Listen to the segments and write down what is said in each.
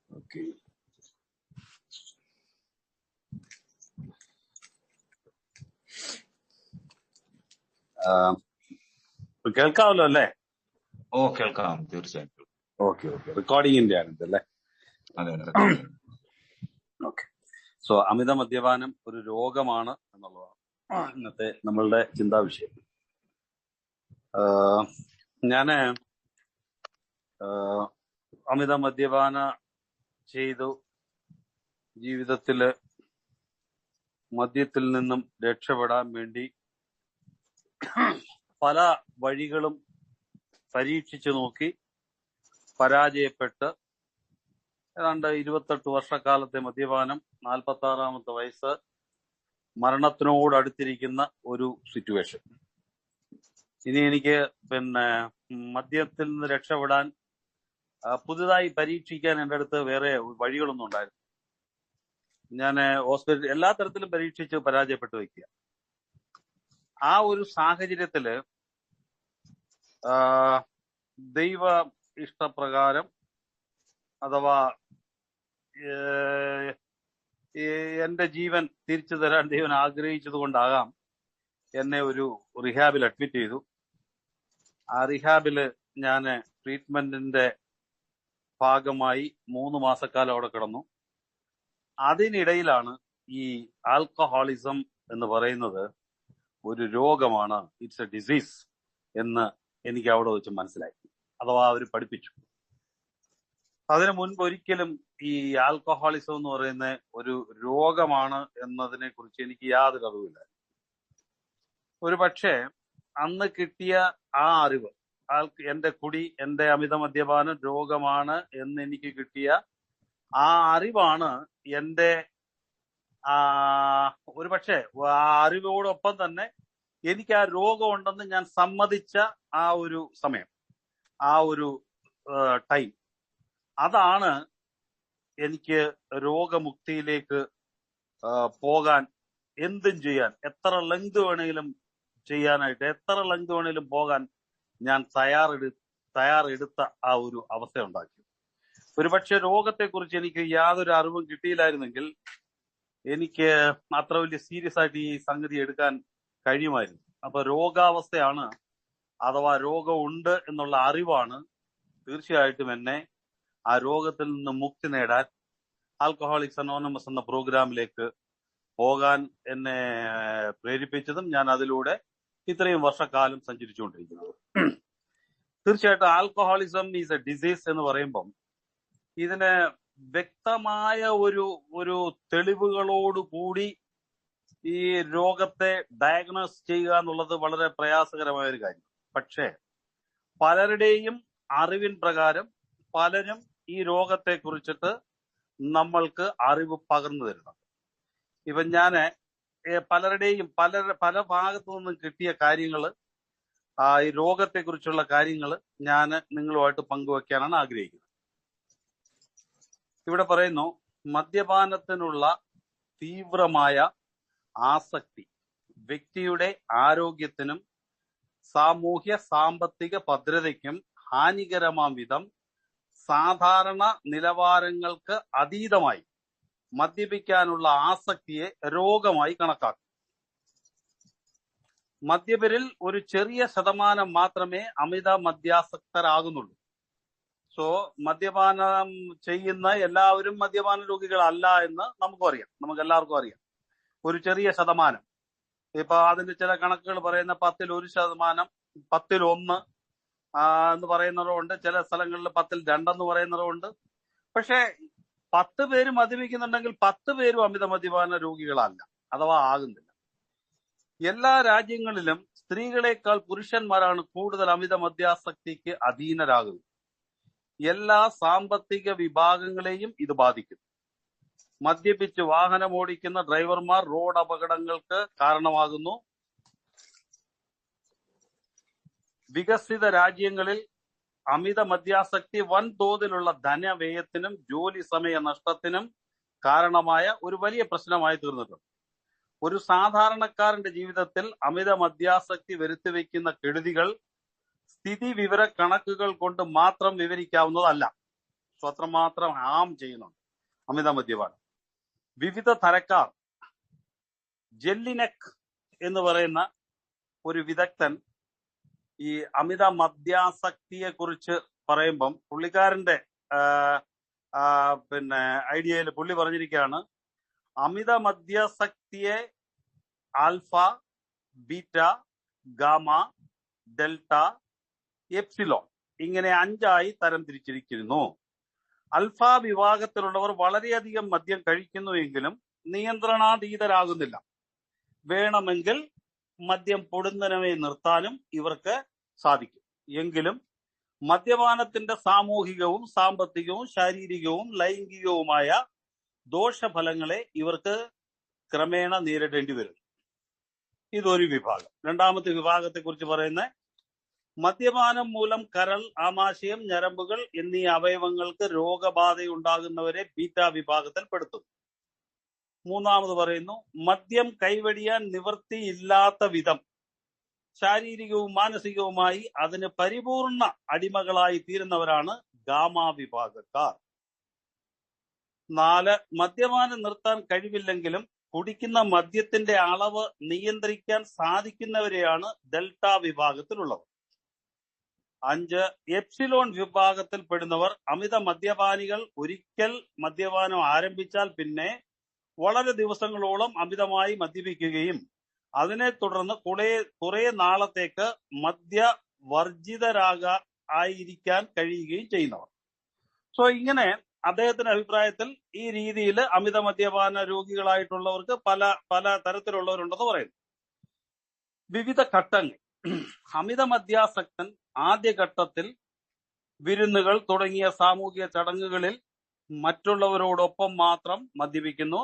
Okay. കേൾക്കാമല്ലോ അല്ലേ? കേൾക്കാം, തീർച്ചയായിട്ടും. ഓക്കെ. റെക്കോർഡിങ്ങിന്റെ ആണ് ഇതല്ലേ? അതെ. ഓക്കെ. സോ അമിത മദ്യപാനം ഒരു രോഗമാണ് എന്നുള്ളതാണ് ഇന്നത്തെ നമ്മളുടെ ചിന്താ വിഷയം. ഞാന് അമിത മദ്യപാന ചെയ്തു ജീവിതത്തില് മദ്യത്തിൽ നിന്നും രക്ഷപ്പെടാൻ വേണ്ടി പല വഴികളും പരീക്ഷിച്ചു നോക്കി, പരാജയപ്പെട്ട് ഏതാണ്ട് 28 വർഷക്കാലത്തെ മദ്യപാനം, 46-ാമത്തെ വയസ്സ്, മരണത്തിനോട് അടുത്തിരിക്കുന്ന ഒരു സിറ്റുവേഷൻ. ഇനി എനിക്ക് മദ്യത്തിൽ നിന്ന് രക്ഷപ്പെടാൻ പുതുതായി പരീക്ഷിക്കാൻ എൻ്റെ അടുത്ത് വേറെ വഴികളൊന്നും ഉണ്ടായിരുന്നു. ഞാൻ ഹോസ്പിറ്റൽ എല്ലാ തരത്തിലും പരീക്ഷിച്ച് പരാജയപ്പെട്ടു വയ്ക്കുക. ആ ഒരു സാഹചര്യത്തില് ദൈവ ഇഷ്ടപ്രകാരം അഥവാ എന്റെ ജീവൻ തിരിച്ചു തരാൻ ദൈവൻ ആഗ്രഹിച്ചത് കൊണ്ടാകാം എന്നെ ഒരു റിഹാബിൽ അഡ്മിറ്റ് ചെയ്തു. ആ റിഹാബില് ഞാൻ ട്രീറ്റ്മെന്റിന്റെ ഭാഗമായി 3 മാസക്കാലം അവിടെ കിടന്നു. അതിനിടയിലാണ് ഈ ആൽക്കഹോളിസം എന്ന് പറയുന്നത് ഒരു രോഗമാണ്, ഇറ്റ്സ് എ ഡിസീസ് എന്ന് എനിക്ക് അവിടെ വെച്ച് മനസ്സിലായി, അഥവാ അവർ പഠിപ്പിച്ചു. അതിനു മുൻപ് ഒരിക്കലും ഈ ആൽക്കഹോളിസം എന്ന് പറയുന്ന ഒരു രോഗമാണ് എന്നതിനെ കുറിച്ച് എനിക്ക് യാതൊരു അറിവില്ല. ഒരു പക്ഷേ അന്ന് കിട്ടിയ ആ അറിവ്, എന്റെ കുടി, എന്റെ അമിത മദ്യപാനം രോഗമാണ് എന്ന് എനിക്ക് കിട്ടിയ ആ അറിവാണ് എന്റെ ഒരു പക്ഷേ ആ അറിവോടൊപ്പം തന്നെ എനിക്ക് ആ രോഗമുണ്ടെന്ന് ഞാൻ സമ്മതിച്ച ആ ഒരു സമയം, ആ ഒരു ടൈം, അതാണ് എനിക്ക് രോഗമുക്തിയിലേക്ക് പോകാൻ, എന്തും ചെയ്യാൻ, എത്ര ലെങ്ത് വേണമെങ്കിലും ചെയ്യാനായിട്ട്, എത്ര ലെങ്ത് വേണമെങ്കിലും പോകാൻ ഞാൻ തയ്യാറെടുത്ത ആ ഒരു അവസ്ഥ ഉണ്ടാക്കി. ഒരുപക്ഷെ രോഗത്തെക്കുറിച്ച് എനിക്ക് യാതൊരു അറിവും കിട്ടിയില്ലായിരുന്നെങ്കിൽ എനിക്ക് അത്ര വലിയ സീരിയസ് ആയിട്ട് ഈ സംഗതി എടുക്കാൻ കഴിയുമായിരുന്നു. അപ്പൊ രോഗാവസ്ഥയാണ്, അഥവാ രോഗമുണ്ട് എന്നുള്ള അറിവാണ് തീർച്ചയായിട്ടും എന്നെ ആ രോഗത്തിൽ നിന്ന് മുക്തി നേടാൻ ആൽക്കഹോളിക്സ് അനോണിമസ് എന്ന പ്രോഗ്രാമിലേക്ക് പോകാൻ എന്നെ പ്രേരിപ്പിച്ചതും ഞാൻ അതിലൂടെ ഇത്രയും വർഷക്കാലം സഞ്ചരിച്ചുകൊണ്ടിരിക്കുന്നത്. തീർച്ചയായിട്ടും ആൽക്കഹോളിസം ഈസ് എ ഡിസീസ് എന്ന് പറയുമ്പം ഇതിന് വ്യക്തമായ ഒരു തെളിവുകളോടുകൂടി ഈ രോഗത്തെ ഡയഗ്നോസ് ചെയ്യുക എന്നുള്ളത് വളരെ പ്രയാസകരമായ ഒരു കാര്യം. പക്ഷേ പലരുടെയും അറിവിൻ പ്രകാരം പലരും ഈ രോഗത്തെ കുറിച്ചിട്ട് നമ്മൾക്ക് അറിവ് പകർന്നു തരുന്നുണ്ട്. ഇപ്പൊ ഞാന് പലരുടെയും പല ഭാഗത്തു നിന്നും കിട്ടിയ കാര്യങ്ങള്, ഈ രോഗത്തെ കുറിച്ചുള്ള കാര്യങ്ങൾ ഞാൻ നിങ്ങളുമായിട്ട് പങ്കുവെക്കാനാണ് ആഗ്രഹിക്കുന്നത്. ഇവിടെ പറയുന്നു, മദ്യപാനത്തിനുള്ള തീവ്രമായ ആസക്തി വ്യക്തിയുടെ ആരോഗ്യത്തിനും സാമൂഹ്യ സാമ്പത്തിക ഭദ്രതയ്ക്കും ഹാനികരമാം വിധം സാധാരണ നിലവാരങ്ങൾക്ക് അതീതമായി മദ്യപിക്കാനുള്ള ആസക്തിയെ രോഗമായി കണക്കാക്കും. മദ്യപരിൽ ഒരു ചെറിയ ശതമാനം മാത്രമേ അമിത മദ്യാസക്തരാകുന്നുള്ളൂ. സോ മദ്യപാനം ചെയ്യുന്ന എല്ലാവരും മദ്യപാന രോഗികളല്ല എന്ന് നമുക്ക് എല്ലാവർക്കും അറിയാം. ഒരു ചെറിയ ശതമാനം, ഇപ്പൊ അതിന്റെ ചില കണക്കുകൾ പറയുന്ന 10% 10% എന്ന് പറയുന്നവരുണ്ട്, ചില സ്ഥലങ്ങളിൽ 10% എന്ന് പറയുന്നവരുണ്ട്. പക്ഷെ 10 പേര് മദ്യപിക്കുന്നുണ്ടെങ്കിൽ 10 പേരും അമിത മദ്യപാന രോഗികളല്ല, അഥവാ ആകുന്നില്ല. എല്ലാ രാജ്യങ്ങളിലും സ്ത്രീകളെക്കാൾ പുരുഷന്മാരാണ് കൂടുതൽ അമിത മദ്യാസക്തിക്ക് അധീനരാകുന്നത്. എല്ലാ സാമ്പത്തിക വിഭാഗങ്ങളെയും ഇത് ബാധിക്കുന്നു. മദ്യപിച്ച് വാഹനമോടിക്കുന്ന ഡ്രൈവർമാർ റോഡ് അപകടങ്ങൾക്ക് കാരണമാകുന്നു. വികസിത രാജ്യങ്ങളിൽ അമിത മദ്യാസക്തി വൻതോതിലുള്ള ധനവ്യയത്തിനും ജോലി സമയ നഷ്ടത്തിനും കാരണമായ ഒരു വലിയ പ്രശ്നമായി തീർന്നിട്ടുണ്ട്. ഒരു സാധാരണക്കാരന്റെ ജീവിതത്തിൽ അമിത മദ്യാസക്തി വരുത്തിവെക്കുന്ന കെടുതികൾ സ്ഥിതി വിവര കണക്കുകൾ കൊണ്ട് മാത്രം വിവരിക്കാവുന്നതല്ല. അത്രമാത്രം ഹാം ചെയ്യുന്നുണ്ട് അമിത മദ്യപാനം. വിവിധ തരക്കാർ. ജെല്ലിനെക് എന്ന് പറയുന്ന ഒരു വിദഗ്ധൻ ഈ അമിത മദ്യാസക്തിയെ കുറിച്ച് പറയുമ്പം പുള്ളിക്കാരന്റെ ഐഡിയയിൽ പുള്ളി പറഞ്ഞിരിക്കുകയാണ്, അമിത മദ്യാസക്തിയെ alpha, beta, gamma, delta, epsilon ഇങ്ങനെ 5 തരം തിരിച്ചിരിക്കുന്നു. അൽഫ വിഭാഗത്തിലുള്ളവർ വളരെയധികം മദ്യം കഴിക്കുന്നുവെങ്കിലും നിയന്ത്രണാതീതരാകുന്നില്ല. വേണമെങ്കിൽ മദ്യം പൊടുന്നനവെ നിർത്താനും ഇവർക്ക് സാധിക്കും. എങ്കിലും മദ്യപാനത്തിന്റെ സാമൂഹികവും സാമ്പത്തികവും ശാരീരികവും ലൈംഗികവുമായ ദോഷഫലങ്ങളെ ഇവർക്ക് ക്രമേണ നേരിടേണ്ടി വരും. ഇതൊരു വിഭാഗം. രണ്ടാമത്തെ വിഭാഗത്തെ കുറിച്ച് പറയുന്ന മദ്യപാനം മൂലം കരൾ, ആമാശയം, ഞരമ്പുകൾ എന്നീ അവയവങ്ങൾക്ക് രോഗബാധയുണ്ടാകുന്നവരെ ബീറ്റ വിഭാഗത്തിൽ പെടുത്തും. മൂന്നാമത് പറയുന്നു, മദ്യം കൈവെടിയാൻ നിവൃത്തിയില്ലാത്ത വിധം ശാരീരികവും മാനസികവുമായി അതിന് പരിപൂർണ അടിമകളായി തീരുന്നവരാണ് ഗാമ വിഭാഗക്കാർ. 4, മദ്യപാനം നിർത്താൻ കഴിവില്ലെങ്കിലും കുടിക്കുന്ന മദ്യത്തിന്റെ അളവ് നിയന്ത്രിക്കാൻ സാധിക്കുന്നവരെയാണ് ഡെൽറ്റ വിഭാഗത്തിലുള്ളവർ. 5, എപ്സിലോൺ വിഭാഗത്തിൽ പെടുന്നവർ അമിത മദ്യപാനികൾ. ഒരിക്കൽ മദ്യപാനം ആരംഭിച്ചാൽ പിന്നെ വളരെ ദിവസങ്ങളോളം അമിതമായി മദ്യപിക്കുകയും അതിനെ തുടർന്ന് കുറെ നാളത്തേക്ക് മദ്യവർജിതരായിരിക്കാൻ കഴിയുകയും ചെയ്യുന്നവർ. സോ ഇങ്ങനെ അദ്ദേഹത്തിന്റെ അഭിപ്രായത്തിൽ ഈ രീതിയിൽ അമിത മദ്യപാന രോഗികളായിട്ടുള്ളവർക്ക് പല തരത്തിലുള്ളവരുണ്ടെന്ന് പറയുന്നു. വിവിധ ഘട്ടങ്ങൾ. അമിത മദ്യാസക്തൻ ആദ്യഘട്ടത്തിൽ വിരുന്നുകൾ തുടങ്ങിയ സാമൂഹിക ചടങ്ങുകളിൽ മറ്റുള്ളവരോടൊപ്പം മാത്രം മദ്യപിക്കുന്നു,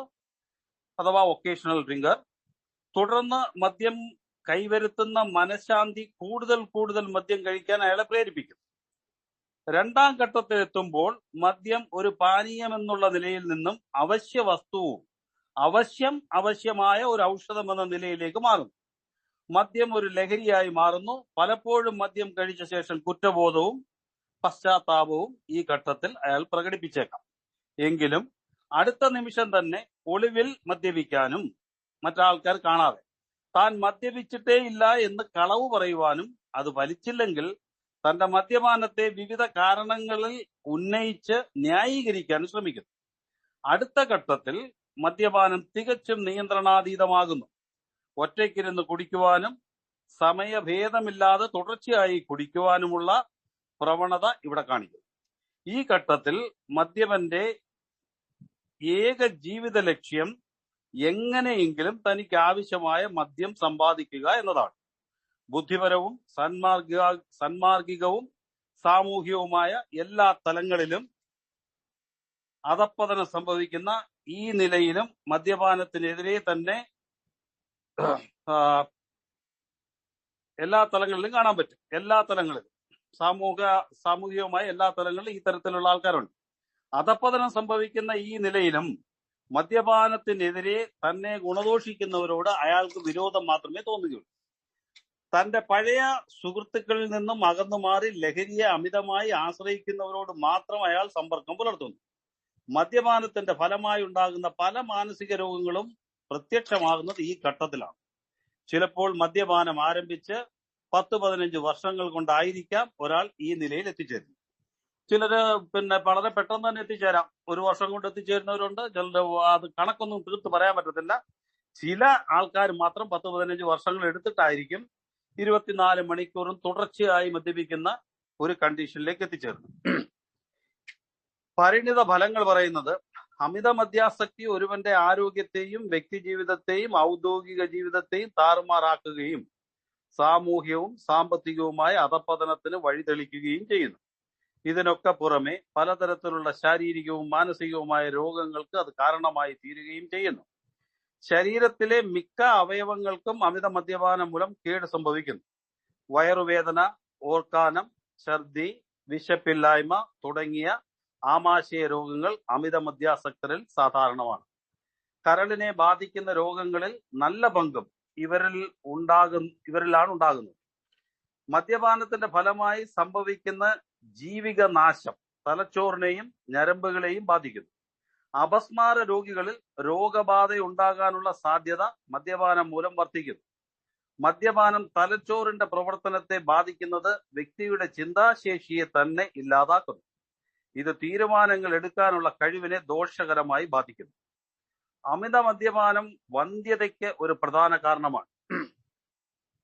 അഥവാ ഒക്കേഷണൽ ഡ്രിങ്കർ. തുടർന്ന് മദ്യം കൈവരുത്തുന്ന മനഃശാന്തി കൂടുതൽ മദ്യം കഴിക്കാൻ അയാളെ പ്രേരിപ്പിക്കും. രണ്ടാം ഘട്ടത്തിലെത്തുമ്പോൾ മദ്യം ഒരു പാനീയമെന്നുള്ള നിലയിൽ നിന്നും അവശ്യ വസ്തുവും അവശ്യമായ ഒരു ഔഷധം എന്ന നിലയിലേക്ക് മാറുന്നു. മദ്യം ഒരു ലഹരിയായി മാറുന്നു. പലപ്പോഴും മദ്യം കഴിച്ച ശേഷം കുറ്റബോധവും പശ്ചാത്താപവും ഈ ഘട്ടത്തിൽ അയാൾ പ്രകടിപ്പിച്ചേക്കാം. എങ്കിലും അടുത്ത നിമിഷം തന്നെ ഒളിവിൽ മദ്യപിക്കാനും മറ്റാൾക്കാർ കാണാതെ താൻ മദ്യപിച്ചിട്ടേ ഇല്ല എന്ന് കളവ് പറയുവാനും അത് വലിച്ചില്ലെങ്കിൽ തന്റെ മദ്യപാനത്തെ വിവിധ കാരണങ്ങളിൽ ഉന്നയിച്ച് ന്യായീകരിക്കാനും ശ്രമിക്കുന്നു. അടുത്ത ഘട്ടത്തിൽ മദ്യപാനം തികച്ചും നിയന്ത്രണാതീതമാകുന്നു. ഒറ്റയ്ക്കിരുന്ന് കുടിക്കുവാനും സമയഭേദമില്ലാതെ തുടർച്ചയായി കുടിക്കുവാനുമുള്ള പ്രവണത ഇവിടെ കാണിക്കുന്നു. ഈ ഘട്ടത്തിൽ മദ്യപന്റെ ഏക ജീവിത ലക്ഷ്യം എങ്ങനെയെങ്കിലും തനിക്ക് ആവശ്യമായ മദ്യം സമ്പാദിക്കുക എന്നതാണ്. ബുദ്ധിപരവും സന്മാർഗികവും സാമൂഹികവുമായ എല്ലാ തലങ്ങളിലും അധപ്പതനം സംഭവിക്കുന്ന ഈ നിലയിലും മദ്യപാനത്തിനെതിരെ തന്നെ എല്ലാ തലങ്ങളിലും കാണാൻ പറ്റും. എല്ലാ തലങ്ങളിലും സാമൂഹികമായ എല്ലാ തലങ്ങളിലും ഈ തരത്തിലുള്ള ആൾക്കാരുണ്ട്. അധപ്പതനം സംഭവിക്കുന്ന ഈ നിലയിലും മദ്യപാനത്തിനെതിരെ തന്നെ ഗുണദോഷിക്കുന്നവരോട് അയാൾക്ക് വിരോധം മാത്രമേ തോന്നുകയുള്ളൂ. തന്റെ പഴയ സുഹൃത്തുക്കളിൽ നിന്നും അകന്നു മാറി ലഹരിയെ അമിതമായി ആശ്രയിക്കുന്നവരോട് മാത്രം അയാൾ സമ്പർക്കം പുലർത്തുന്നു. മദ്യപാനത്തിന്റെ ഫലമായി ഉണ്ടാകുന്ന പല മാനസിക രോഗങ്ങളും പ്രത്യക്ഷമാകുന്നത് ഈ ഘട്ടത്തിലാണ്. ചിലപ്പോൾ മദ്യപാനം ആരംഭിച്ച് 10-15 വർഷങ്ങൾ കൊണ്ടായിരിക്കാം ഒരാൾ ഈ നിലയിൽ എത്തിച്ചേരുന്നത്. ചിലര് വളരെ പെട്ടെന്ന് തന്നെ എത്തിച്ചേരാം. 1 വർഷം കൊണ്ട് എത്തിച്ചേരുന്നവരുണ്ട്. ചിലര് അത് കണക്കൊന്നും തീർത്ത് പറയാൻ പറ്റത്തില്ല. ചില ആൾക്കാർ മാത്രം 10-15 വർഷങ്ങൾ എടുത്തിട്ടായിരിക്കും 24 മണിക്കൂറും തുടർച്ചയായി മദ്യപിക്കുന്ന ഒരു കണ്ടീഷനിലേക്ക് എത്തിച്ചേർന്നു. പരിണിത ഫലങ്ങൾ പറയുന്നത് അമിത മദ്യാസക്തി ഒരുവന്റെ ആരോഗ്യത്തെയും വ്യക്തി ജീവിതത്തെയും ഔദ്യോഗിക ജീവിതത്തെയും താറുമാറാക്കുകയും സാമൂഹ്യവും സാമ്പത്തികവുമായ അധപ്പതനത്തിന് വഴിതെളിക്കുകയും ചെയ്യുന്നു. ഇതിനൊക്കെ പുറമെ പലതരത്തിലുള്ള ശാരീരികവും മാനസികവുമായ രോഗങ്ങൾക്ക് അത് കാരണമായി തീരുകയും ചെയ്യുന്നു. ശരീരത്തിലെ മിക്ക അവയവങ്ങൾക്കും അമിത മദ്യപാനം മൂലം കേട് സംഭവിക്കുന്നു. വയറുവേദന, ഓർക്കാനം, ഛർദി, വിശപ്പില്ലായ്മ തുടങ്ങിയ ആമാശയ രോഗങ്ങൾ അമിത മദ്യാസക്തരിൽ സാധാരണമാണ്. കരളിനെ ബാധിക്കുന്ന രോഗങ്ങളിൽ നല്ല പങ്കും ഇവരിലാണ് ഉണ്ടാകുന്നത്. മദ്യപാനത്തിന്റെ ഫലമായി സംഭവിക്കുന്ന ജീവിക നാശം തലച്ചോറിനെയും ഞരമ്പുകളെയും ബാധിക്കുന്നു. അപസ്മാര രോഗികളിൽ രോഗബാധ ഉണ്ടാകാനുള്ള സാധ്യത മദ്യപാനം മൂലം വർദ്ധിക്കുന്നു. മദ്യപാനം തലച്ചോറിന്റെ പ്രവർത്തനത്തെ ബാധിക്കുന്നത് വ്യക്തിയുടെ ചിന്താശേഷിയെ തന്നെ ഇല്ലാതാക്കുന്നു. ഇത് തീരുമാനങ്ങൾ എടുക്കാനുള്ള കഴിവിനെ ദോഷകരമായി ബാധിക്കുന്നു. അമിത മദ്യപാനം വന്ധ്യതയ്ക്ക് ഒരു പ്രധാന കാരണമാണ്.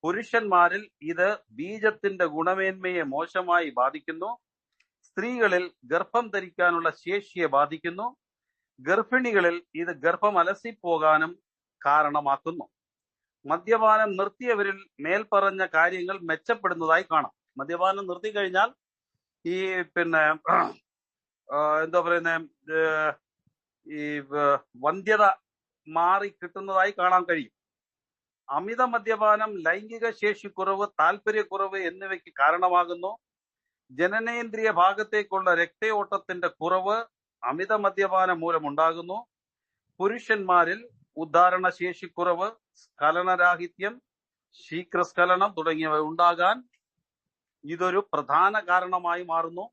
പുരുഷന്മാരിൽ ഇത് ബീജത്തിന്റെ ഗുണമേന്മയെ മോശമായി ബാധിക്കുന്നു. സ്ത്രീകളിൽ ഗർഭം ധരിക്കാനുള്ള ശേഷിയെ ബാധിക്കുന്നു. ഗർഭിണികളിൽ ഇത് ഗർഭം അലസിപ്പോകാനും കാരണമാക്കുന്നു. മദ്യപാനം നിർത്തിയവരിൽ മേൽപ്പറഞ്ഞ കാര്യങ്ങൾ മെച്ചപ്പെടുന്നതായി കാണാം. മദ്യപാനം നിർത്തിക്കഴിഞ്ഞാൽ ഈ എന്താ പറയുന്നത്, ഈ വന്ധ്യത മാറി കിട്ടുന്നതായി കാണാൻ കഴിയും. അമിത മദ്യപാനം ലൈംഗിക ശേഷിക്കുറവ്, താല്പര്യക്കുറവ് എന്നിവയ്ക്ക് കാരണമാകുന്നു. ജനനേന്ദ്രിയ ഭാഗത്തേക്കുള്ള രക്തയോട്ടത്തിന്റെ കുറവ് അമിത മദ്യപാനം മൂലമുണ്ടാകുന്നു. പുരുഷന്മാരിൽ ഉദ്ധാരണശേഷിക്കുറവ്, സ്ഖലനരാഹിത്യം, ശീഘ്രസ്ഖലനം തുടങ്ങിയവ ഉണ്ടാകാൻ ഇതൊരു പ്രധാന കാരണമായി മാറുന്നു.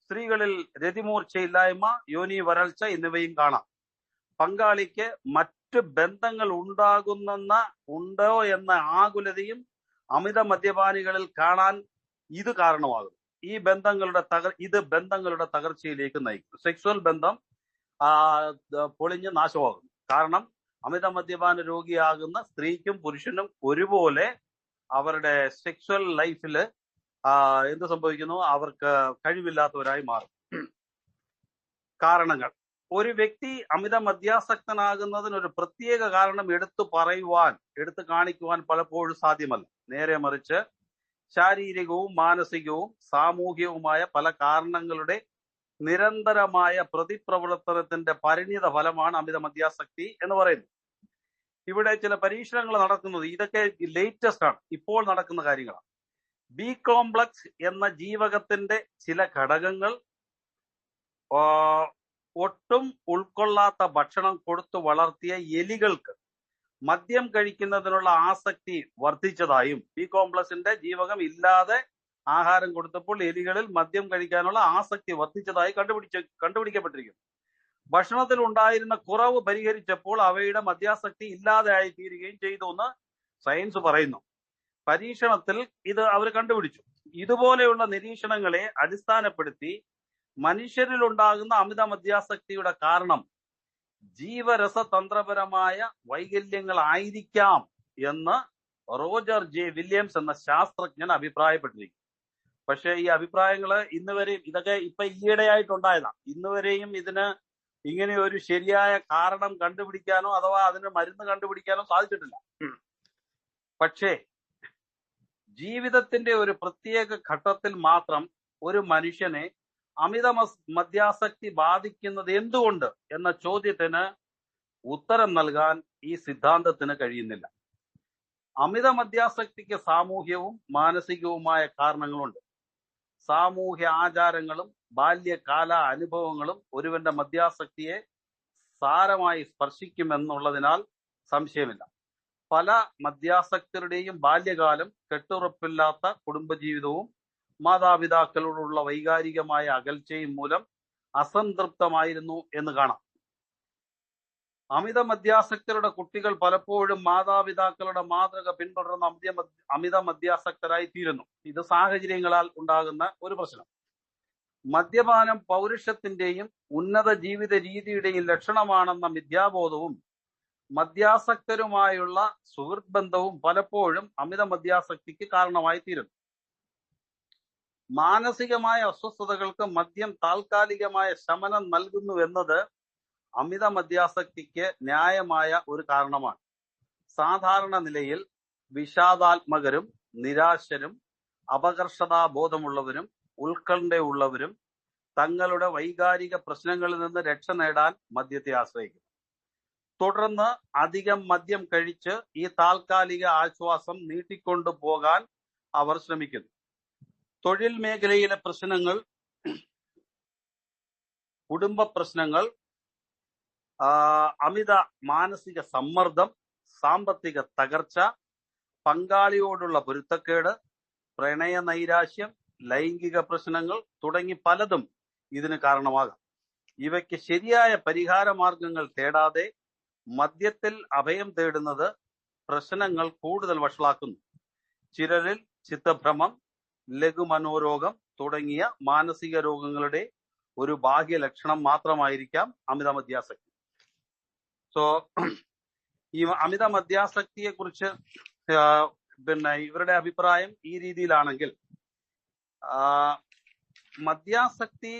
സ്ത്രീകളിൽ രതിമൂർച്ചയില്ലായ്മ, യോനി വരൾച്ച എന്നിവയും കാണാം. പങ്കാളിക്ക് മറ്റ് ബന്ധങ്ങൾ ഉണ്ടോ എന്ന ആകുലതയും അമിത മദ്യപാനികളിൽ കാണാൻ ഇത് കാരണമാകും. ഇത് ബന്ധങ്ങളുടെ തകർച്ചയിലേക്ക് നയിക്കും. സെക്സ്വൽ ബന്ധം പൊളിഞ്ഞ് നാശമാകും. കാരണം അമിത മദ്യപാന രോഗിയാകുന്ന സ്ത്രീക്കും പുരുഷനും ഒരുപോലെ അവരുടെ സെക്സ്വൽ ലൈഫില് എന്ത് സംഭവിക്കുന്നു, അവർക്ക് കഴിവില്ലാത്തവരായി മാറും. കാരണങ്ങൾ: ഒരു വ്യക്തി അമിത മദ്യാസക്തനാകുന്നതിന് ഒരു പ്രത്യേക കാരണം എടുത്തു കാണിക്കുവാൻ പലപ്പോഴും സാധ്യമല്ല. നേരെ മറിച്ച് ശാരീരികവും മാനസികവും സാമൂഹികവുമായ പല കാരണങ്ങളുടെ നിരന്തരമായ പ്രതിപ്രവർത്തനത്തിന്റെ പരിണിത ഫലമാണ് അമിത മദ്യാസക്തി എന്ന് പറയുന്നത്. ഇവിടെ ചില പരീക്ഷണങ്ങൾ നടക്കുന്നത്, ഇതൊക്കെ ലേറ്റസ്റ്റ് ആണ്, ഇപ്പോൾ നടക്കുന്ന കാര്യങ്ങളാണ്. ബി കോംപ്ലക്സ് എന്ന ജീവകത്തിന്റെ ചില ഘടകങ്ങൾ ഒട്ടും ഉൾക്കൊള്ളാത്ത ഭക്ഷണം കൊടുത്തു വളർത്തിയ എലികൾക്ക് മദ്യം കഴിക്കുന്നതിനുള്ള ആസക്തി വർദ്ധിച്ചതായും, ബി കോംപ്ലക്സിന്റെ ജീവകം ഇല്ലാതെ ആഹാരം കൊടുത്തപ്പോൾ എലികളിൽ മദ്യം കഴിക്കാനുള്ള ആസക്തി വർദ്ധിച്ചതായി കണ്ടുപിടിക്കപ്പെട്ടിരിക്കുന്നു. ഭക്ഷണത്തിൽ ഉണ്ടായിരുന്ന കുറവ് പരിഹരിച്ചപ്പോൾ അവയുടെ മദ്യാസക്തി ഇല്ലാതെയായി തീരുകയും ചെയ്തു എന്ന് സയൻസ് പറയുന്നു. പരീക്ഷണത്തിൽ ഇത് അവർ കണ്ടുപിടിച്ചു. ഇതുപോലെയുള്ള നിരീക്ഷണങ്ങളെ അടിസ്ഥാനപ്പെടുത്തി മനുഷ്യരിൽ ഉണ്ടാകുന്ന അമിത മദ്യാസക്തിയുടെ കാരണം ജീവരസതന്ത്രപരമായ വൈകല്യങ്ങളായിരിക്കാം എന്ന് റോജർ ജെ വില്യംസ് എന്ന ശാസ്ത്രജ്ഞൻ അഭിപ്രായപ്പെട്ടിരിക്കുന്നു. പക്ഷെ ഈ അഭിപ്രായങ്ങൾ ഇന്നുവരെയും, ഇതൊക്കെ ഇപ്പൊ ഈയിടെയായിട്ടുണ്ടായതാണ്, ഇന്നുവരെയും ഇതിന് ഇങ്ങനെ ഒരു ശരിയായ കാരണം കണ്ടുപിടിക്കാനോ അഥവാ അതിന് മരുന്ന് കണ്ടുപിടിക്കാനോ സാധിച്ചിട്ടില്ല. പക്ഷേ ജീവിതത്തിന്റെ ഒരു പ്രത്യേക ഘട്ടത്തിൽ മാത്രം ഒരു മനുഷ്യനെ അമിത മദ്യാസക്തി ബാധിക്കുന്നത് എന്തുകൊണ്ട് എന്ന ചോദ്യത്തിന് ഉത്തരം നൽകാൻ ഈ സിദ്ധാന്തത്തിന് കഴിയുന്നില്ല. അമിത മദ്യാസക്തിക്ക് സാമൂഹ്യവും മാനസികവുമായ കാരണങ്ങളുണ്ട്. സാമൂഹ്യ ആചാരങ്ങളും ബാല്യകാല അനുഭവങ്ങളും ഒരുവന്റെ മദ്യാസക്തിയെ സാരമായി സ്പർശിക്കുമെന്നുള്ളതിനാൽ സംശയമില്ല. പല മദ്യാസക്തരുടെയും ബാല്യകാലം കെട്ടുറപ്പില്ലാത്ത കുടുംബജീവിതവും മാതാപിതാക്കളോടുള്ള വൈകാരികമായ അകൽച്ചയും മൂലം അസംതൃപ്തമായിരുന്നു എന്ന് കാണാം. അമിത മദ്യാസക്തരുടെ കുട്ടികൾ പലപ്പോഴും മാതാപിതാക്കളുടെ മാതൃക പിന്തുടർന്ന് അമിത മദ്യാസക്തരായി തീരുന്നു. ഇത് സാഹചര്യങ്ങളാൽ ഉണ്ടാകുന്ന ഒരു പ്രശ്നം. മദ്യപാനം പൗരുഷത്തിന്റെയും ഉന്നത ജീവിത രീതിയുടെയും ലക്ഷണമാണെന്ന മിഥ്യാബോധവും മദ്യാസക്തരുമായുള്ള സുഹൃത്ത് ബന്ധവും പലപ്പോഴും അമിത മദ്യാസക്തിക്ക് കാരണമായി തീരുന്നു. മാനസികമായ അസ്വസ്ഥതകൾക്ക് മദ്യം താൽക്കാലികമായ ശമനം നൽകുന്നുവെന്നത് അമിത മദ്യാസക്തിക്ക് ന്യായമായ ഒരു കാരണമാണ്. സാധാരണ നിലയിൽ വിഷാദാത്മകരും നിരാശരും അപകർഷതാബോധമുള്ളവരും ഉത്കണ്ഠയുള്ളവരും തങ്ങളുടെ വൈകാരിക പ്രശ്നങ്ങളിൽ നിന്ന് രക്ഷ നേടാൻ മദ്യത്തെ ആശ്രയിക്കുന്നു. തുടർന്ന് അധികം മദ്യം കഴിച്ച് ഈ താൽക്കാലിക ആശ്വാസം നീട്ടിക്കൊണ്ടു പോകാൻ അവർ ശ്രമിക്കുന്നു. തൊഴിൽ മേഖലയിലെ പ്രശ്നങ്ങൾ, കുടുംബ പ്രശ്നങ്ങൾ, അമിത മാനസിക സമ്മർദ്ദം, സാമ്പത്തിക തകർച്ച, പങ്കാളിയോടുള്ള പൊരുത്തക്കേട്, പ്രണയ നൈരാശ്യം, ലൈംഗിക പ്രശ്നങ്ങൾ തുടങ്ങി പലതും ഇതിന് കാരണമാകാം. ഇവയ്ക്ക് ശരിയായ പരിഹാര മാർഗങ്ങൾ തേടാതെ മദ്യത്തിൽ അഭയം തേടുന്നത് പ്രശ്നങ്ങൾ കൂടുതൽ വഷളാക്കുന്നു. ചിലരിൽ ചിത്തഭ്രമം, ലഘുമനോരോഗം തുടങ്ങിയ മാനസിക രോഗങ്ങളുടെ ഒരു ബാഹ്യ ലക്ഷണം മാത്രമായിരിക്കാം അമിത മദ്യാസക്തി. സോ ഈ അമിത മദ്യാസക്തിയെ കുറിച്ച് ഇവരുടെ അഭിപ്രായം ഈ രീതിയിലാണെങ്കിൽ, മദ്യാസക്തി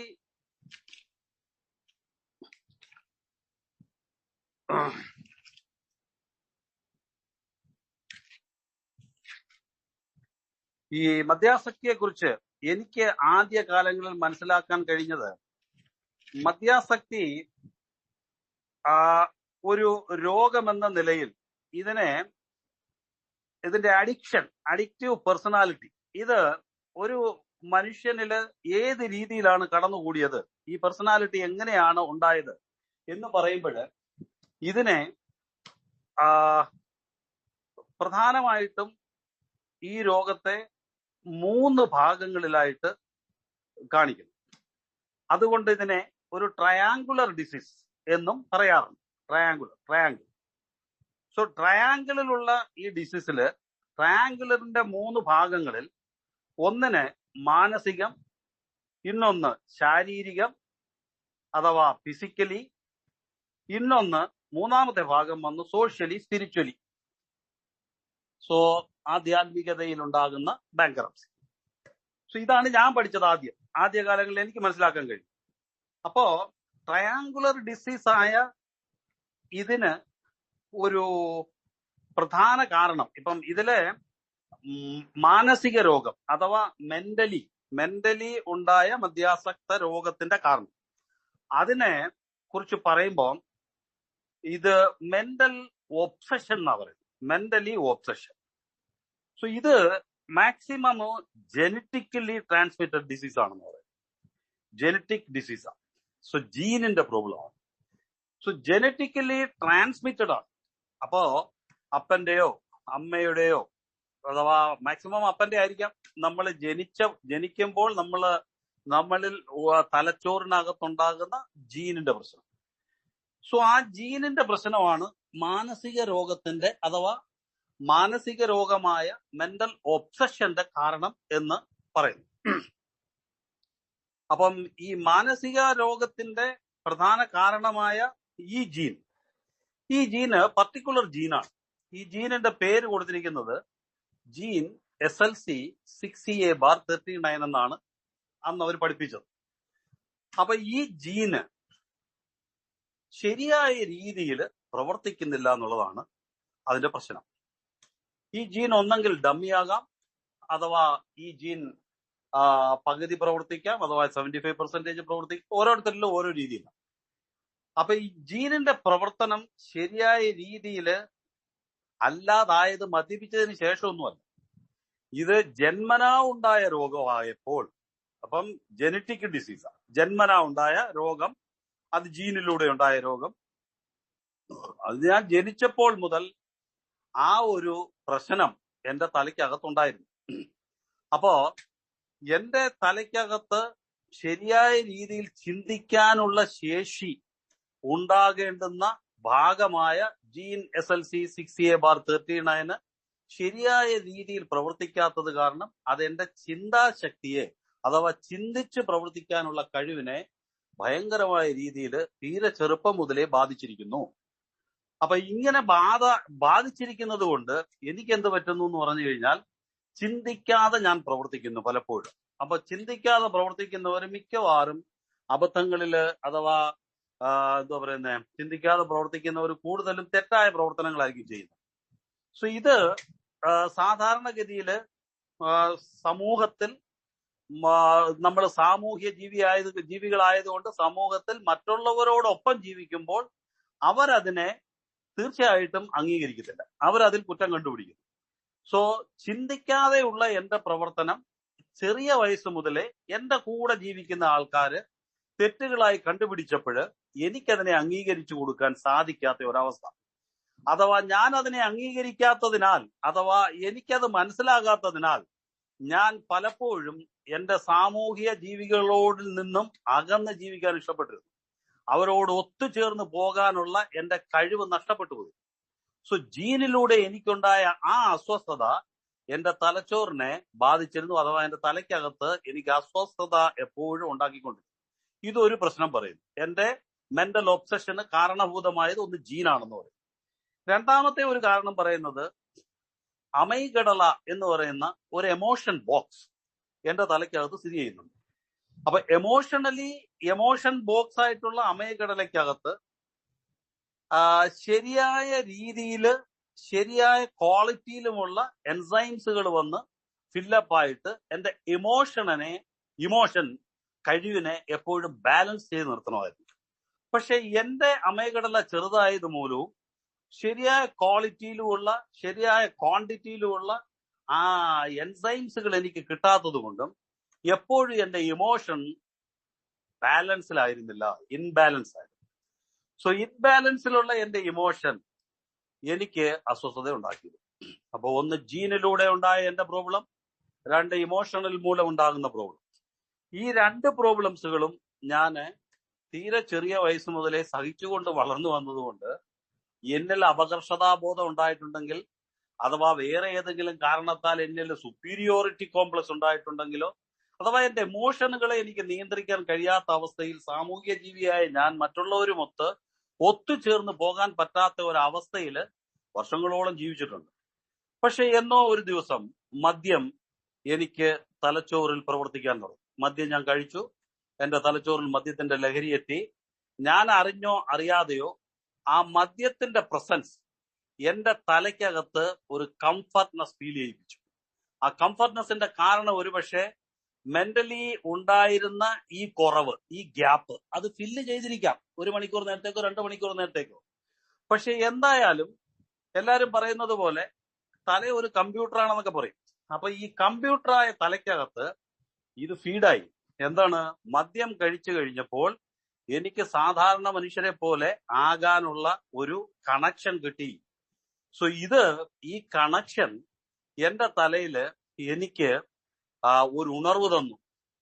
ഈ മദ്യാസക്തിയെ കുറിച്ച് എനിക്ക് ആദ്യ കാലങ്ങളിൽ മനസ്സിലാക്കാൻ കഴിഞ്ഞത്, മദ്യാസക്തി ഒരു രോഗമെന്ന നിലയിൽ ഇതിന്റെ അഡിക്റ്റീവ് പേഴ്സണാലിറ്റി, ഇത് ഒരു മനുഷ്യനില് ഏത് രീതിയിലാണ് കടന്നുകൂടിയത്, ഈ പേഴ്സണാലിറ്റി എങ്ങനെയാണ് ഉണ്ടായത് എന്ന് പറയുമ്പോൾ ഇതിനെ പ്രധാനമായിട്ടും ഈ രോഗത്തെ 3 ഭാഗങ്ങളിലായിട്ട് കാണിക്കുന്നു. അതുകൊണ്ട് ഇതിനെ ഒരു ട്രയാങ്കുലർ ഡിസീസ് എന്നും പറയാറുണ്ട്. ട്രയാങ്കിൾ. സോ ട്രയാങ്കിളിലുള്ള ഈ ഡിസീസില് ട്രയാങ്കിളിന്റെ 3 ഭാഗങ്ങളിൽ ഒന്നിന് മാനസികം, ഇന്നൊന്ന് ശാരീരികം അഥവാ ഫിസിക്കലി, ഇന്നൊന്ന് മൂന്നാമത്തെ ഭാഗം വന്ന് സോഷ്യലി, സ്പിരിച്വലി. സോ ആധ്യാത്മികതയിൽ ഉണ്ടാകുന്ന ബാങ്ക്രപ്സി. സോ ഇതാണ് ഞാൻ പഠിച്ചത് ആദ്യകാലങ്ങളിൽ എനിക്ക് മനസ്സിലാക്കാൻ കഴിയും. അപ്പോ ട്രയാങ്കുലർ ഡിസീസായ ഇതിന് ഒരു പ്രധാന കാരണം, ഇപ്പം ഇതിലെ മാനസിക രോഗം അഥവാ മെന്റലി ഉണ്ടായ മദ്യാസക്ത രോഗത്തിന്റെ കാരണം, അതിനെ കുറിച്ച് പറയുമ്പോൾ ഇത് മെന്റൽ ഒബ്സഷൻ എന്നാ പറയുന്നത്. Mentally obsession. സോ ഇത് മാക്സിമം ജനറ്റിക്കലി ട്രാൻസ്മിറ്റഡ് ഡിസീസ് ആണെന്ന് പറയുന്നത്. ജനറ്റിക് ഡിസീസാണ്. സോ ജീനിന്റെ പ്രോബ്ലമാണ്. സോ ജനറ്റിക്കലി ട്രാൻസ്മിറ്റഡ് ആണ്. അപ്പോ അപ്പന്റെയോ അമ്മയുടെയോ അഥവാ മാക്സിമം അപ്പന്റെ ആയിരിക്കാം, നമ്മൾ ജനിക്കുമ്പോൾ നമ്മളിൽ തലച്ചോറിനകത്തുണ്ടാകുന്ന ജീനിന്റെ പ്രശ്നം. സോ ആ ജീനിന്റെ പ്രശ്നമാണ് മാനസിക രോഗത്തിന്റെ അഥവാ മാനസിക രോഗമായ മെന്റൽ ഒബ്സഷന്റെ കാരണം എന്ന് പറയുന്നു. അപ്പം ഈ മാനസിക രോഗത്തിന്റെ പ്രധാന കാരണമായ ഈ ജീന് പർട്ടിക്കുലർ ജീനാണ്. ഈ ജീനിന്റെ പേര് കൊടുത്തിരിക്കുന്നത് ജീൻ SLC6A*39 എന്നാണ് അന്ന് അവർ പഠിപ്പിച്ചത്. അപ്പൊ ഈ ജീന് ശരിയായ രീതിയിൽ പ്രവർത്തിക്കുന്നില്ല എന്നുള്ളതാണ് അതിന്റെ പ്രശ്നം. ഈ ജീൻ ഒന്നെങ്കിൽ ഡമ്മിയാകാം, അഥവാ ഈ ജീൻ പകുതി പ്രവർത്തിക്കാം, അഥവാ 75% പ്രവർത്തിക്കാം. ഓരോരുത്തരിലും ഓരോ രീതിയിലാണ്. അപ്പൊ ഈ ജീനിന്റെ പ്രവർത്തനം ശരിയായ രീതിയിൽ അല്ലാതായത് മദ്യപിച്ചതിന് ശേഷമൊന്നുമല്ല. ഇത് ജന്മനാ ഉണ്ടായ രോഗമായപ്പോൾ, അപ്പം ജനറ്റിക് ഡിസീസാണ്, ജന്മനാ ഉണ്ടായ രോഗം, അത് ജീനിലൂടെ ഉണ്ടായ രോഗം. അത് ഞാൻ ജനിച്ചപ്പോൾ മുതൽ ആ ഒരു പ്രശ്നം എന്റെ തലയ്ക്കകത്തുണ്ടായിരുന്നു. അപ്പോ എന്റെ തലയ്ക്കകത്ത് ശരിയായ രീതിയിൽ ചിന്തിക്കാനുള്ള ശേഷി ഉണ്ടാകേണ്ടുന്ന ഭാഗമായ ജീൻ SLC6A*39 ശരിയായ രീതിയിൽ പ്രവർത്തിക്കാത്തത് കാരണം അത് എന്റെ ചിന്താശക്തിയെ അഥവാ ചിന്തിച്ച് പ്രവർത്തിക്കാനുള്ള കഴിവിനെ ഭയങ്കരമായ രീതിയിൽ തീരെ ചെറുപ്പം മുതലേ ബാധിച്ചിരിക്കുന്നു. അപ്പൊ ഇങ്ങനെ ബാധിച്ചിരിക്കുന്നത് കൊണ്ട് എനിക്ക് എന്ത് പറ്റുന്നു എന്ന് പറഞ്ഞു കഴിഞ്ഞാൽ, ചിന്തിക്കാതെ ഞാൻ പ്രവർത്തിക്കുന്നു പലപ്പോഴും. അപ്പൊ ചിന്തിക്കാതെ പ്രവർത്തിക്കുന്നവർ മിക്കവാറും അബദ്ധങ്ങളില് അഥവാ ചിന്തിക്കാതെ പ്രവർത്തിക്കുന്നവർ കൂടുതലും തെറ്റായ പ്രവർത്തനങ്ങളായിരിക്കും ചെയ്യുന്നത്. സോ ഇത് സാധാരണഗതിയില് സമൂഹത്തിൽ നമ്മൾ സാമൂഹ്യ ജീവികളായതുകൊണ്ട് സമൂഹത്തിൽ മറ്റുള്ളവരോടൊപ്പം ജീവിക്കുമ്പോൾ അവരതിനെ തീർച്ചയായിട്ടും അംഗീകരിക്കത്തില്ല, അവരതിൽ കുറ്റം കണ്ടുപിടിക്കുന്നു. സോ ചിന്തിക്കാതെയുള്ള എന്റെ പ്രവർത്തനം ചെറിയ വയസ്സ് മുതലേ എന്റെ കൂടെ ജീവിക്കുന്ന ആൾക്കാര് തെറ്റുകളായി കണ്ടുപിടിച്ചപ്പോൾ എനിക്കതിനെ അംഗീകരിച്ചു കൊടുക്കാൻ സാധിക്കാത്ത ഒരവസ്ഥ, അഥവാ ഞാൻ അതിനെ അംഗീകരിക്കാത്തതിനാൽ അഥവാ എനിക്കത് മനസ്സിലാകാത്തതിനാൽ ഞാൻ പലപ്പോഴും എന്റെ സാമൂഹിക ജീവികളോട് നിന്നും അകന്ന് ജീവിക്കാൻ ഇഷ്ടപ്പെട്ടിരുന്നു. അവരോട് ഒത്തുചേർന്ന് പോകാനുള്ള എന്റെ കഴിവ് നഷ്ടപ്പെട്ടു പോയി. സോ ജീനിലൂടെ എനിക്കുണ്ടായ ആ അസ്വസ്ഥത എന്റെ തലച്ചോറിനെ ബാധിച്ചിരുന്നു. അഥവാ എന്റെ തലയ്ക്കകത്ത് എനിക്ക് അസ്വസ്ഥത എപ്പോഴും ഉണ്ടാക്കിക്കൊണ്ടിരുന്നു. ഇതൊരു പ്രശ്നം പറയുന്നു. എന്റെ മെന്റൽ ഒബ്സഷന് കാരണഭൂതമായത് ഒന്ന് ജീനാണെന്ന് പറയും. രണ്ടാമത്തെ ഒരു കാരണം പറയുന്നത് അമൈഗഡല എന്ന് പറയുന്ന ഒരു എമോഷൻ ബോക്സ് എന്റെ തലയ്ക്കകത്ത് സ്ഥിതി ചെയ്യുന്നുണ്ട്. അപ്പൊ എമോഷൻ ബോക്സ് ആയിട്ടുള്ള അമൈഗഡലയ്ക്കകത്ത് ശരിയായ രീതിയിൽ ശരിയായ ക്വാളിറ്റിയിലുമുള്ള എൻസൈംസുകൾ വന്ന് ഫില്ലപ്പായിട്ട് എന്റെ ഇമോഷൻ കഴിവിനെ എപ്പോഴും ബാലൻസ് ചെയ്ത് നിർത്തണമായിരുന്നു. പക്ഷെ എന്റെ അമൈഗഡല ചെറുതായത് മൂലവും ശരിയായ ക്വാളിറ്റിയിലുമുള്ള ശരിയായ ക്വാണ്ടിറ്റിയിലുമുള്ള ആ എൻസൈംസുകൾ എനിക്ക് കിട്ടാത്തത് കൊണ്ടും എപ്പോഴും എന്റെ ഇമോഷൻ ബാലൻസിലായിരുന്നില്ല, ഇൻബാലൻസ് ആയിരുന്നു. സോ ഇൻബാലൻസിലുള്ള എന്റെ ഇമോഷൻ എനിക്ക് അസ്വസ്ഥത ഉണ്ടാക്കിയത്. അപ്പൊ ഒന്ന് ജീനിലൂടെ ഉണ്ടായ എന്റെ പ്രോബ്ലം, രണ്ട് ഇമോഷണൽ മൂലം ഉണ്ടാകുന്ന പ്രോബ്ലം. ഈ രണ്ട് പ്രോബ്ലംസുകളും ഞാൻ തീരെ ചെറിയ വയസ്സ് മുതലേ സഹിച്ചുകൊണ്ട് വളർന്നു വന്നതുകൊണ്ട് എന്നിൽ അപകർഷതാബോധം ഉണ്ടായിട്ടുണ്ടെങ്കിൽ, അഥവാ വേറെ ഏതെങ്കിലും കാരണത്താൽ എന്നിൽ സുപ്പീരിയോറിറ്റി കോംപ്ലക്സ് ഉണ്ടായിട്ടുണ്ടെങ്കിലോ, അഥവാ എന്റെ ഇമോഷനുകളെ എനിക്ക് നിയന്ത്രിക്കാൻ കഴിയാത്ത അവസ്ഥയിൽ സാമൂഹ്യ ജീവിയായ ഞാൻ മറ്റുള്ളവരുമൊത്ത് ഒത്തുചേർന്ന് പോകാൻ പറ്റാത്ത ഒരു അവസ്ഥയിൽ വർഷങ്ങളോളം ജീവിച്ചിട്ടുണ്ട്. പക്ഷെ എന്നോ ഒരു ദിവസം മദ്യം എനിക്ക് തലച്ചോറിൽ പ്രവർത്തിക്കാൻ തുടങ്ങി. മദ്യം ഞാൻ കഴിച്ചു. എന്റെ തലച്ചോറിൽ മദ്യത്തിന്റെ ലഹരി എത്തി. ഞാൻ അറിഞ്ഞോ അറിയാതെയോ ആ മദ്യത്തിന്റെ പ്രസൻസ് എന്റെ തലയ്ക്കകത്ത് ഒരു കംഫർട്ട്നെസ് ഫീൽ ചെയ്യിപ്പിച്ചു. ആ കംഫർട്ട്നെസിന്റെ കാരണം ഒരുപക്ഷെ മെന്റലി ഉണ്ടായിരുന്ന ഈ കുറവ്, ഈ ഗ്യാപ്പ് അത് ഫില്ല് ചെയ്തിരിക്കാം, 1 മണിക്കൂർ നേരത്തേക്കോ 2 മണിക്കൂർ നേരത്തേക്കോ. പക്ഷെ എന്തായാലും എല്ലാരും പറയുന്നത് പോലെ തല ഒരു കമ്പ്യൂട്ടറാണെന്നൊക്കെ പറയും. അപ്പൊ ഈ കമ്പ്യൂട്ടറായ തലയ്ക്കകത്ത് ഇത് ഫീഡായി. എന്താണ്? മദ്യം കഴിച്ചു കഴിഞ്ഞപ്പോൾ എനിക്ക് സാധാരണ മനുഷ്യരെ പോലെ ആകാനുള്ള ഒരു കണക്ഷൻ കിട്ടി. സോ ഈ കണക്ഷൻ എന്റെ തലയില് എനിക്ക് ഒരു ഉണർവ് തന്നു,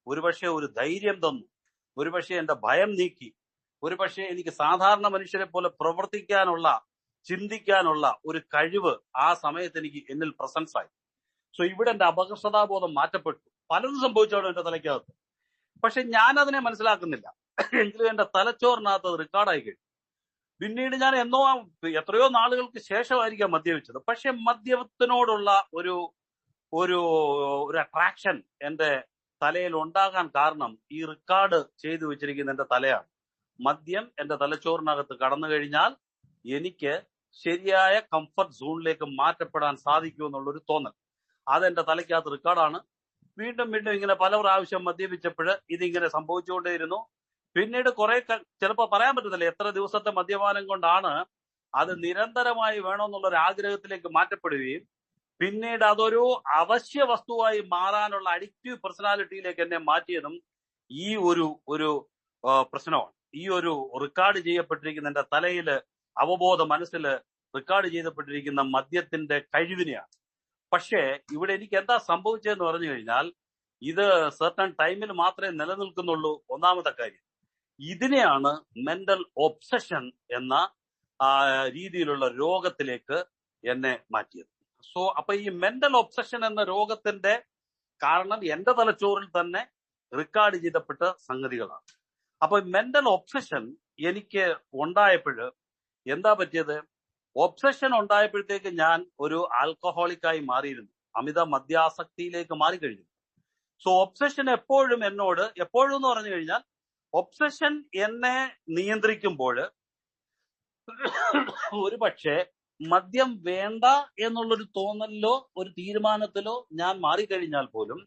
ഒരുപക്ഷെ ഒരു ധൈര്യം തന്നു, ഒരുപക്ഷെ എന്റെ ഭയം നീക്കി, ഒരുപക്ഷെ എനിക്ക് സാധാരണ മനുഷ്യരെ പോലെ പ്രവർത്തിക്കാനുള്ള, ചിന്തിക്കാനുള്ള ഒരു കഴിവ് ആ സമയത്ത് എനിക്ക് എന്നിൽ പ്രസൻസ് ആയി. സോ ഇവിടെ എന്റെ അപകർഷതാബോധം മാറ്റപ്പെട്ടു. പലതും സംഭവിച്ചോളൂ എന്റെ തലയ്ക്കകത്ത്. പക്ഷെ ഞാൻ അതിനെ മനസ്സിലാക്കുന്നില്ല. എങ്കിലും എന്റെ തലച്ചോറിനകത്ത് അത് റെക്കോർഡായി കഴിഞ്ഞു. പിന്നീട് ഞാൻ എത്രയോ നാളുകൾക്ക് ശേഷമായിരിക്കാം മദ്യപിച്ചത്. പക്ഷെ മദ്യത്തിനോടുള്ള ഒരു ഒരു അട്രാക്ഷൻ എന്റെ തലയിൽ ഉണ്ടാകാൻ കാരണം ഈ റെക്കോർഡ് ചെയ്തു വെച്ചിരിക്കുന്ന എന്റെ തലയാണ്. മദ്യം എന്റെ തലച്ചോറിനകത്ത് കടന്നു കഴിഞ്ഞാൽ എനിക്ക് ശരിയായ കംഫർട്ട് സോണിലേക്ക് മാറ്റപ്പെടാൻ സാധിക്കുമെന്നുള്ളൊരു തോന്നൽ, അതെന്റെ തലയ്ക്കകത്ത് റെക്കോർഡാണ്. വീണ്ടും വീണ്ടും ഇങ്ങനെ പല പ്രാവശ്യം മദ്യപിച്ചപ്പോൾ ഇതിങ്ങനെ സംഭവിച്ചുകൊണ്ടേയിരുന്നു. പിന്നീട് ചിലപ്പോൾ പറയാൻ പറ്റത്തില്ല എത്ര ദിവസത്തെ മദ്യപാനം കൊണ്ടാണ് അത് നിരന്തരമായി വേണമെന്നുള്ള ഒരു ആഗ്രഹത്തിലേക്ക് മാറ്റപ്പെടുകയും പിന്നീട് അതൊരു അവശ്യ വസ്തുവായി മാറാനുള്ള അഡിക്റ്റീവ് പേഴ്സണാലിറ്റിയിലേക്ക് എന്നെ മാറ്റിയതും ഈ ഒരു പ്രശ്നമാണ്. ഈ ഒരു റെക്കോർഡ് ചെയ്യപ്പെട്ടിരിക്കുന്ന എന്റെ തലയില്, അവബോധ മനസ്സില് റെക്കോർഡ് ചെയ്യപ്പെട്ടിരിക്കുന്ന മദ്യത്തിന്റെ കഴിവിനെയാണ്. പക്ഷേ ഇവിടെ എനിക്ക് എന്താ സംഭവിച്ചതെന്ന് പറഞ്ഞു കഴിഞ്ഞാൽ ഇത് സർട്ടൺ ടൈമിൽ മാത്രമേ നിലനിൽക്കുന്നുള്ളൂ. ഒന്നാമത്തെ കാര്യം, ഇതിനെയാണ് മെന്റൽ ഒബ്സഷൻ എന്ന രീതിയിലുള്ള രോഗത്തിലേക്ക് എന്നെ മാറ്റിയത്. സോ അപ്പൊ ഈ മെന്റൽ ഒബ്സഷൻ എന്ന രോഗത്തിന്റെ കാരണം എന്റെ തലച്ചോറിൽ തന്നെ റെക്കോർഡ് ചെയ്യപ്പെട്ട സംഗതികളാണ്. അപ്പൊ മെന്റൽ ഒബ്സഷൻ എനിക്ക് ഉണ്ടായപ്പോൾ എന്താ പറ്റിയത്? ഒബ്സഷൻ ഉണ്ടായപ്പോഴത്തേക്ക് ഞാൻ ഒരു ആൽക്കഹോളിക്കായി മാറിയിരുന്നു, അമിത മദ്യാസക്തിയിലേക്ക് മാറിക്കഴിഞ്ഞു. സോ ഒബ്സഷൻ എപ്പോഴും എന്ന് പറഞ്ഞു കഴിഞ്ഞാൽ ഒബ്സഷൻ എന്നെ നിയന്ത്രിക്കുമ്പോൾ ഒരു പക്ഷേ മദ്യം വേണ്ട എന്നുള്ളൊരു തോന്നലിലോ ഒരു തീരുമാനത്തിലോ ഞാൻ മാറിക്കഴിഞ്ഞാൽ പോലും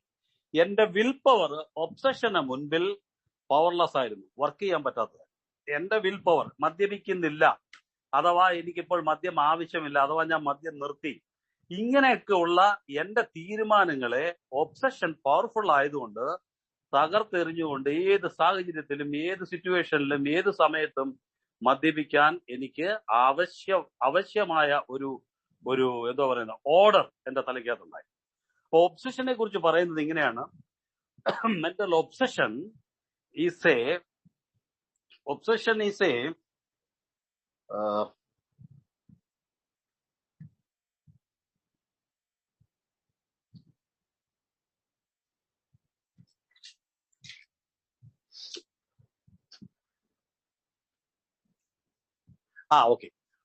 എന്റെ വിൽ പവർ ഒബ്സഷന് മുൻപിൽ പവർലെസ് ആയിരുന്നു, വർക്ക് ചെയ്യാൻ പറ്റാത്തത്. എന്റെ വിൽ പവർ മദ്യപിക്കുന്നില്ല, അഥവാ എനിക്കിപ്പോൾ മദ്യം ആവശ്യമില്ല, അഥവാ ഞാൻ മദ്യം നിർത്തി, ഇങ്ങനെയൊക്കെ ഉള്ള എന്റെ തീരുമാനങ്ങളെ ഒബ്സഷൻ പവർഫുൾ ആയതുകൊണ്ട് തകർത്തെറിഞ്ഞുകൊണ്ട് ഏത് സാഹചര്യത്തിലും ഏത് സിറ്റുവേഷനിലും ഏത് സമയത്തും മദ്യപിക്കാൻ എനിക്ക് ആവശ്യമായ ഒരു എന്താ പറയുന്ന ഓർഡർ എന്റെ തലയ്ക്കകത്തുണ്ടായി. ഒബ്സഷനെ കുറിച്ച് പറയുന്നത് ഇങ്ങനെയാണ്. Mental obsession is A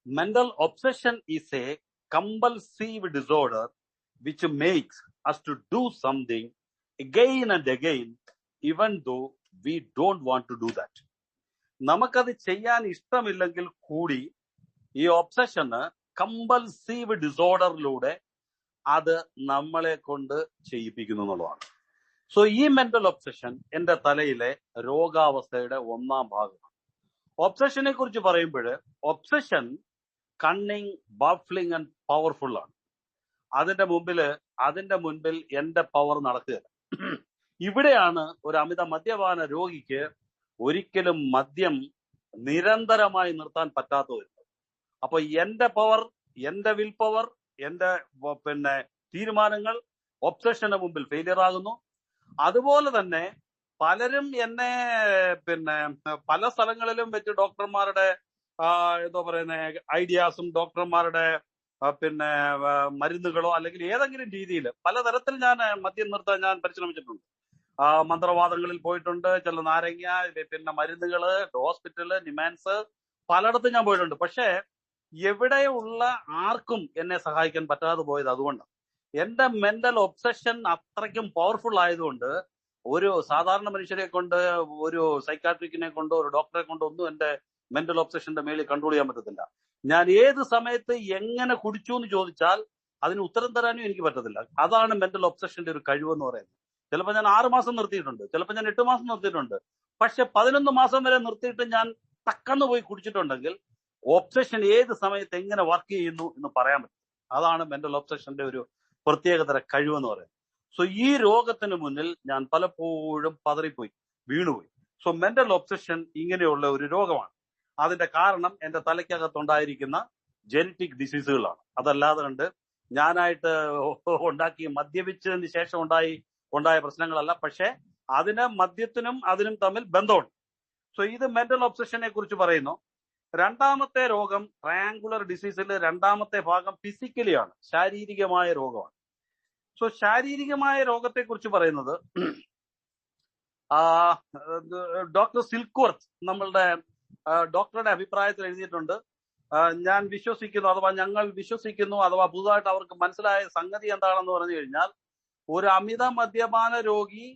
mental obsession is a compulsive disorder which makes us to do something again and again even though we don't want to do that. നമുക്കത് ചെയ്യാൻ ഇഷ്ടമില്ലെങ്കിൽ കൂടി ഈ ഒബ്സഷന് കമ്പൽസീവ് ഡിസോർഡറിലൂടെ അത് നമ്മളെ കൊണ്ട് ചെയ്യിപ്പിക്കുന്നു എന്നുള്ളതാണ്. സോ ഈ മെന്റൽ ഒബ്സഷൻ എന്റെ തലയിലെ രോഗാവസ്ഥയുടെ ഒന്നാം ഭാഗമാണ്. ഒബ്സഷനെ കുറിച്ച് പറയുമ്പോൾ ഒബ്സഷൻ കണ്ണിങ്, ബഫ്ലിംഗ് ആൻഡ് പവർഫുൾ ആണ്. അതിന്റെ മുൻപിൽ എന്റെ പവർ നടക്കുകയില്ല. ഇവിടെയാണ് ഒരു അമിത മദ്യപാന രോഗിക്ക് ഒരിക്കലും മദ്യം നിരന്തരമായി നിർത്താൻ പറ്റാത്ത വരുന്നത്. അപ്പൊ എന്റെ പവർ, എന്റെ വിൽ പവർ, എന്റെ തീരുമാനങ്ങൾ ഒബ്സഷന് മുമ്പിൽ ഫെയിലിയർ ആകുന്നു. അതുപോലെ തന്നെ പലരും എന്നെ പല സ്ഥലങ്ങളിലും വെച്ച് ഡോക്ടർമാരുടെ ഐഡിയാസും ഡോക്ടർമാരുടെ മരുന്നുകളോ അല്ലെങ്കിൽ ഏതെങ്കിലും രീതിയിൽ പലതരത്തിൽ ഞാൻ മദ്യം നിർത്താൻ ഞാൻ പരിശ്രമിച്ചിട്ടുണ്ട്. മന്ത്രവാദങ്ങളിൽ പോയിട്ടുണ്ട്, ചില നാരങ്ങ, മരുന്നുകള്, ഹോസ്പിറ്റല്, നിമാൻസ്, പലയിടത്തും ഞാൻ പോയിട്ടുണ്ട്. പക്ഷെ എവിടെയുള്ള ആർക്കും എന്നെ സഹായിക്കാൻ പറ്റാതെ പോയത് അതുകൊണ്ടാണ്. എന്റെ മെന്റൽ ഒബ്സഷൻ അത്രയ്ക്കും പവർഫുൾ ആയതുകൊണ്ട് ഒരു സാധാരണ മനുഷ്യരെ കൊണ്ട്, ഒരു സൈക്കാട്രിക്കിനെ കൊണ്ടോ ഒരു ഡോക്ടറെ കൊണ്ടോ ഒന്നും എന്റെ മെന്റൽ ഒബ്സഷന്റെ മേളിൽ കൺട്രോൾ ചെയ്യാൻ പറ്റത്തില്ല. ഞാൻ ഏത് സമയത്ത് എങ്ങനെ കുടിച്ചു എന്ന് ചോദിച്ചാൽ അതിന് ഉത്തരം തരാനും എനിക്ക് പറ്റത്തില്ല. അതാണ് മെന്റൽ ഒബ്സഷന്റെ ഒരു കഴിവെന്ന് പറയുന്നത്. ചിലപ്പോൾ ഞാൻ 6 മാസം നിർത്തിയിട്ടുണ്ട്, ചിലപ്പോൾ ഞാൻ 8 മാസം നിർത്തിയിട്ടുണ്ട്. പക്ഷെ 11 മാസം വരെ നിർത്തിയിട്ട് ഞാൻ തക്കന്ന് പോയി കുടിച്ചിട്ടുണ്ടെങ്കിൽ ഒബ്സഷൻ ഏത് സമയത്ത് എങ്ങനെ വർക്ക് ചെയ്യുന്നു എന്ന് പറയാൻ പറ്റും. അതാണ് മെന്റൽ ഒബ്സഷന്റെ ഒരു പ്രത്യേകതര കഴിവെന്ന് പറയുന്നത്. സോ ഈ രോഗത്തിന് മുന്നിൽ ഞാൻ പലപ്പോഴും പതറിപ്പോയി, വീണുപോയി. സോ മെന്റൽ ഒബ്സഷൻ ഇങ്ങനെയുള്ള ഒരു രോഗമാണ്. അതിന്റെ കാരണം എന്റെ തലയ്ക്കകത്തുണ്ടായിരിക്കുന്ന ജനറ്റിക് ഡിസീസുകളാണ്. അതല്ലാതെ കണ്ട് ഞാനായിട്ട് ഉണ്ടാക്കി മദ്യപിച്ചതിന് ശേഷം ഉണ്ടായ പ്രശ്നങ്ങളല്ല. പക്ഷെ മദ്യത്തിനും അതിനും തമ്മിൽ ബന്ധമുണ്ട്. സോ ഇത് മെന്റൽ ഒബ്സഷനെ കുറിച്ച് പറയുന്നു. രണ്ടാമത്തെ രോഗം ട്രയാങ്കുലർ ഡിസീസിൽ രണ്ടാമത്തെ ഭാഗം ഫിസിക്കലിയാണ്, ശാരീരികമായ രോഗമാണ്. സോ ശാരീരികമായ രോഗത്തെ കുറിച്ച് പറയുന്നത് ഡോക്ടർ സിൽക്വർത്ത് നമ്മളുടെ ഡോക്ടറുടെ അഭിപ്രായത്തിൽ എഴുതിയിട്ടുണ്ട്. ഞാൻ വിശ്വസിക്കുന്നു, അഥവാ ഞങ്ങൾ വിശ്വസിക്കുന്നു, അഥവാ പുതുതായിട്ട് അവർക്ക് മനസ്സിലായ സംഗതി എന്താണെന്ന് പറഞ്ഞു കഴിഞ്ഞാൽ, ഒരു അമിത മദ്യപാന രോഗി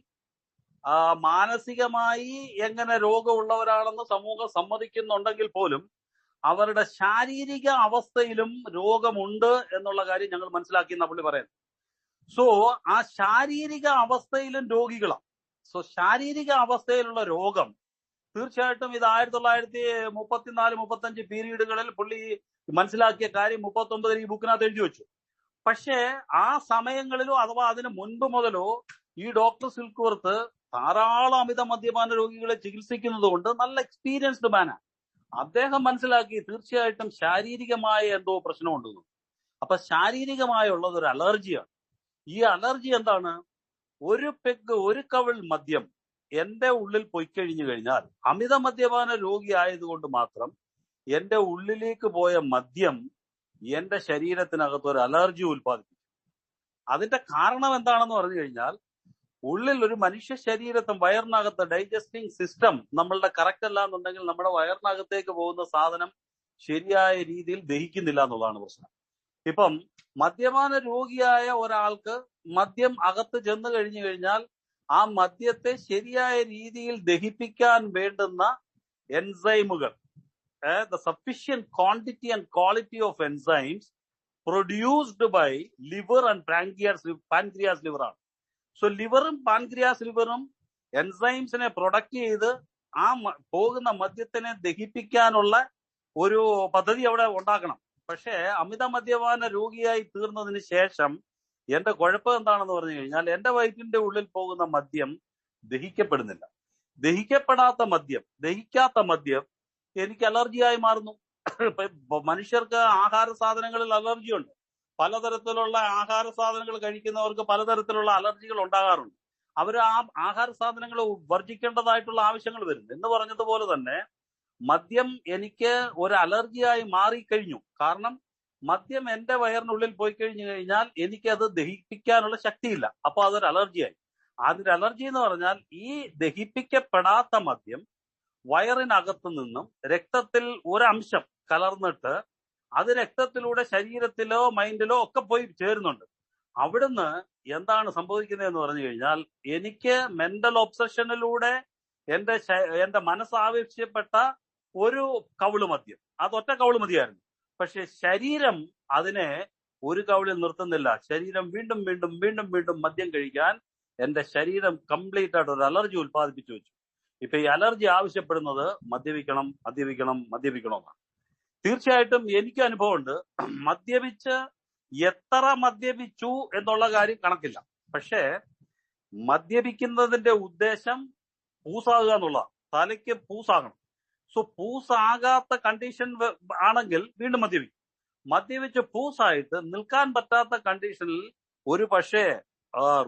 മാനസികമായി എങ്ങനെ രോഗമുള്ളവരാണെന്ന് സമൂഹം സമ്മതിക്കുന്നുണ്ടെങ്കിൽ പോലും അവരുടെ ശാരീരിക അവസ്ഥയിലും രോഗമുണ്ട് എന്നുള്ള കാര്യം ഞങ്ങൾ മനസ്സിലാക്കി എന്നാ പുള്ളി പറയുന്നത്. സോ ആ ശാരീരിക അവസ്ഥയിലും രോഗികളാണ്. സോ ശാരീരിക അവസ്ഥയിലുള്ള രോഗം തീർച്ചയായിട്ടും ഇത് 1934-35 പീരീഡുകളിൽ പുള്ളി മനസ്സിലാക്കിയ കാര്യം 39 ഈ ബുക്കിനകത്ത് എഴുതി വെച്ചു. പക്ഷേ ആ സമയങ്ങളിലോ അഥവാ അതിന് മുൻപ് മുതലോ ഈ ഡോക്ടർ സിൽക്വർത്ത് ധാരാളം അമിത മദ്യപാന രോഗികളെ ചികിത്സിക്കുന്നത് കൊണ്ട് നല്ല എക്സ്പീരിയൻസ്ഡ് മാനാണ്. അദ്ദേഹം മനസ്സിലാക്കി തീർച്ചയായിട്ടും ശാരീരികമായ എന്തോ പ്രശ്നമുണ്ടെന്ന്. അപ്പൊ ശാരീരികമായുള്ളത് ഒരു അലർജിയാണ്. ഈ അലർജി എന്താണ്? ഒരു കവിൾ മദ്യം എന്റെ ഉള്ളിൽ പൊയ്ക്കഴിഞ്ഞു കഴിഞ്ഞാൽ, അമിത മദ്യപാന രോഗി ആയതുകൊണ്ട് മാത്രം എന്റെ ഉള്ളിലേക്ക് പോയ മദ്യം എന്റെ ശരീരത്തിനകത്ത് ഒരു അലർജി ഉൽപ്പാദിപ്പിക്കും. അതിന്റെ കാരണം എന്താണെന്ന് പറഞ്ഞു കഴിഞ്ഞാൽ, ഉള്ളിൽ ഒരു മനുഷ്യ ശരീരത്തും വയറിനകത്ത് ഡൈജസ്റ്റിംഗ് സിസ്റ്റം നമ്മളുടെ കറക്റ്റ് അല്ല എന്നുണ്ടെങ്കിൽ നമ്മുടെ വയറിനകത്തേക്ക് പോകുന്ന സാധനം ശരിയായ രീതിയിൽ ദഹിക്കുന്നില്ല എന്നുള്ളതാണ് പ്രശ്നം. ഇപ്പം മദ്യപാന രോഗിയായ ഒരാൾക്ക് മദ്യം അകത്ത് ചെന്ന് കഴിഞ്ഞു കഴിഞ്ഞാൽ ആ മദ്യത്തെ ശരിയായ രീതിയിൽ ദഹിപ്പിക്കാൻ വേണ്ടുന്ന എൻസൈമുകൾ, the sufficient quantity and quality of enzymes produced by liver and pancreas liver ആണ്. സോ ലിവറും പാൻക്രിയാസ് ലിവറും എൻസൈംസിനെ പ്രൊഡക്റ്റ് ചെയ്ത് ആ പോകുന്ന മദ്യത്തിനെ ദഹിപ്പിക്കാനുള്ള ഒരു പദ്ധതി അവിടെ ഉണ്ടാക്കണം. പക്ഷേ അമിത മദ്യപാന രോഗിയായി തീർന്നതിന് ശേഷം എന്റെ കുഴപ്പം എന്താണെന്ന് പറഞ്ഞു കഴിഞ്ഞാൽ, എന്റെ വയറ്റിന്റെ ഉള്ളിൽ പോകുന്ന മദ്യം ദഹിക്കപ്പെടുന്നില്ല. ദഹിക്കാത്ത മദ്യം എനിക്ക് അലർജിയായി മാറുന്നു. മനുഷ്യർക്ക് ആഹാര സാധനങ്ങളിൽ അലർജി ഉണ്ട്. പലതരത്തിലുള്ള ആഹാര സാധനങ്ങൾ കഴിക്കുന്നവർക്ക് പലതരത്തിലുള്ള അലർജികൾ ഉണ്ടാകാറുണ്ട്. അവർ ആ ആഹാര സാധനങ്ങൾ വർജിക്കേണ്ടതായിട്ടുള്ള ആവശ്യങ്ങൾ വരുന്നു. എന്ന് പറഞ്ഞതുപോലെ തന്നെ മദ്യം എനിക്ക് ഒരു അലർജിയായി മാറിക്കഴിഞ്ഞു. കാരണം മദ്യം എന്റെ വയറിനുള്ളിൽ പോയി കഴിഞ്ഞു കഴിഞ്ഞാൽ എനിക്കത് ദഹിപ്പിക്കാനുള്ള ശക്തിയില്ല. അപ്പൊ അതൊരു അലർജിയായി. അതിന്റെ അലർജി എന്ന് പറഞ്ഞാൽ ഈ ദഹിപ്പിക്കപ്പെടാത്ത മദ്യം വയറിനകത്തു നിന്നും രക്തത്തിൽ ഒരംശം കലർന്നിട്ട് അത് രക്തത്തിലൂടെ ശരീരത്തിലോ മൈൻഡിലോ ഒക്കെ പോയി ചേരുന്നുണ്ട്. അവിടുന്ന് എന്താണ് സംഭവിക്കുന്നതെന്ന് പറഞ്ഞു കഴിഞ്ഞാൽ എനിക്ക് മെന്റൽ ഒബ്സഷനിലൂടെ എന്റെ മനസ്സാവശ്യപ്പെട്ട ഒരു കവിള് മദ്യം, അതൊറ്റ കവിള് മതിയായിരുന്നു. പക്ഷെ ശരീരം അതിനെ ഒരു കവിളിൽ നിർത്തുന്നില്ല. ശരീരം വീണ്ടും വീണ്ടും വീണ്ടും വീണ്ടും മദ്യം കഴിക്കാൻ എന്റെ ശരീരം കംപ്ലീറ്റ് ആയിട്ട് ഒരു അലർജി ഉത്പാദിപ്പിച്ചു വെച്ചു. ഇപ്പൊ ഈ അലർജി ആവശ്യപ്പെടുന്നത് മദ്യപിക്കണം മദ്യപിക്കണം മദ്യപിക്കണമെന്നാണ്. തീർച്ചയായിട്ടും എനിക്ക് അനുഭവമുണ്ട്. മദ്യപിച്ച് എത്ര മദ്യപിച്ചു എന്നുള്ള കാര്യം കണക്കില്ല. പക്ഷേ മദ്യപിക്കുന്നതിന്റെ ഉദ്ദേശം പൂസാകുക എന്നുള്ളതാണ്. തലയ്ക്ക് പൂസാകണം. സോ പൂസാകാത്ത കണ്ടീഷൻ ആണെങ്കിൽ വീണ്ടും മദ്യപിക്കും. മദ്യപിച്ച് പൂസായിട്ട് നിൽക്കാൻ പറ്റാത്ത കണ്ടീഷനിൽ ഒരു പക്ഷേ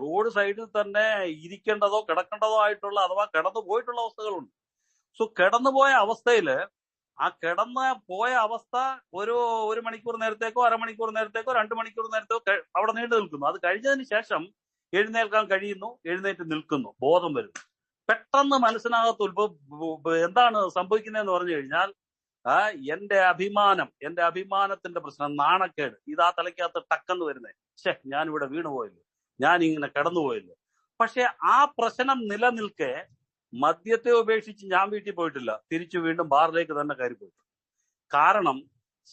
റോഡ് സൈഡിൽ തന്നെ ഇരിക്കേണ്ടതോ കിടക്കേണ്ടതോ ആയിട്ടുള്ള അഥവാ കിടന്നു പോയിട്ടുള്ള അവസ്ഥകളുണ്ട്. സോ കിടന്നുപോയ അവസ്ഥയില് ആ കിടന്ന് പോയ അവസ്ഥ ഒരു മണിക്കൂർ നേരത്തേക്കോ അരമണിക്കൂർ നേരത്തേക്കോ 2 മണിക്കൂർ നേരത്തേക്കോ അവിടെ നീണ്ടു നിൽക്കുന്നു. അത് കഴിഞ്ഞതിന് ശേഷം എഴുന്നേൽക്കാൻ കഴിയുന്നു, എഴുന്നേറ്റ് നിൽക്കുന്നു, ബോധം വരുന്നു. പെട്ടെന്ന് മനസ്സിനകത്ത് എന്താണ് സംഭവിക്കുന്നതെന്ന് പറഞ്ഞു കഴിഞ്ഞാൽ എന്റെ അഭിമാനത്തിന്റെ പ്രശ്നം, നാണക്കേട്, ഇതാ തലയ്ക്കകത്ത് ടക്കെന്ന് വരുന്നേ, ഞാനിവിടെ വീണുപോയല്ലോ, ഞാൻ ഇങ്ങനെ കടന്നുപോയല്ലോ. പക്ഷെ ആ പ്രശ്നം നിലനിൽക്കെ മദ്യത്തെ ഉപേക്ഷിച്ച് ഞാൻ വീട്ടിൽ പോയിട്ടില്ല. തിരിച്ചു വീണ്ടും ബാറിലേക്ക് തന്നെ കയറി പോയിട്ടുണ്ട്. കാരണം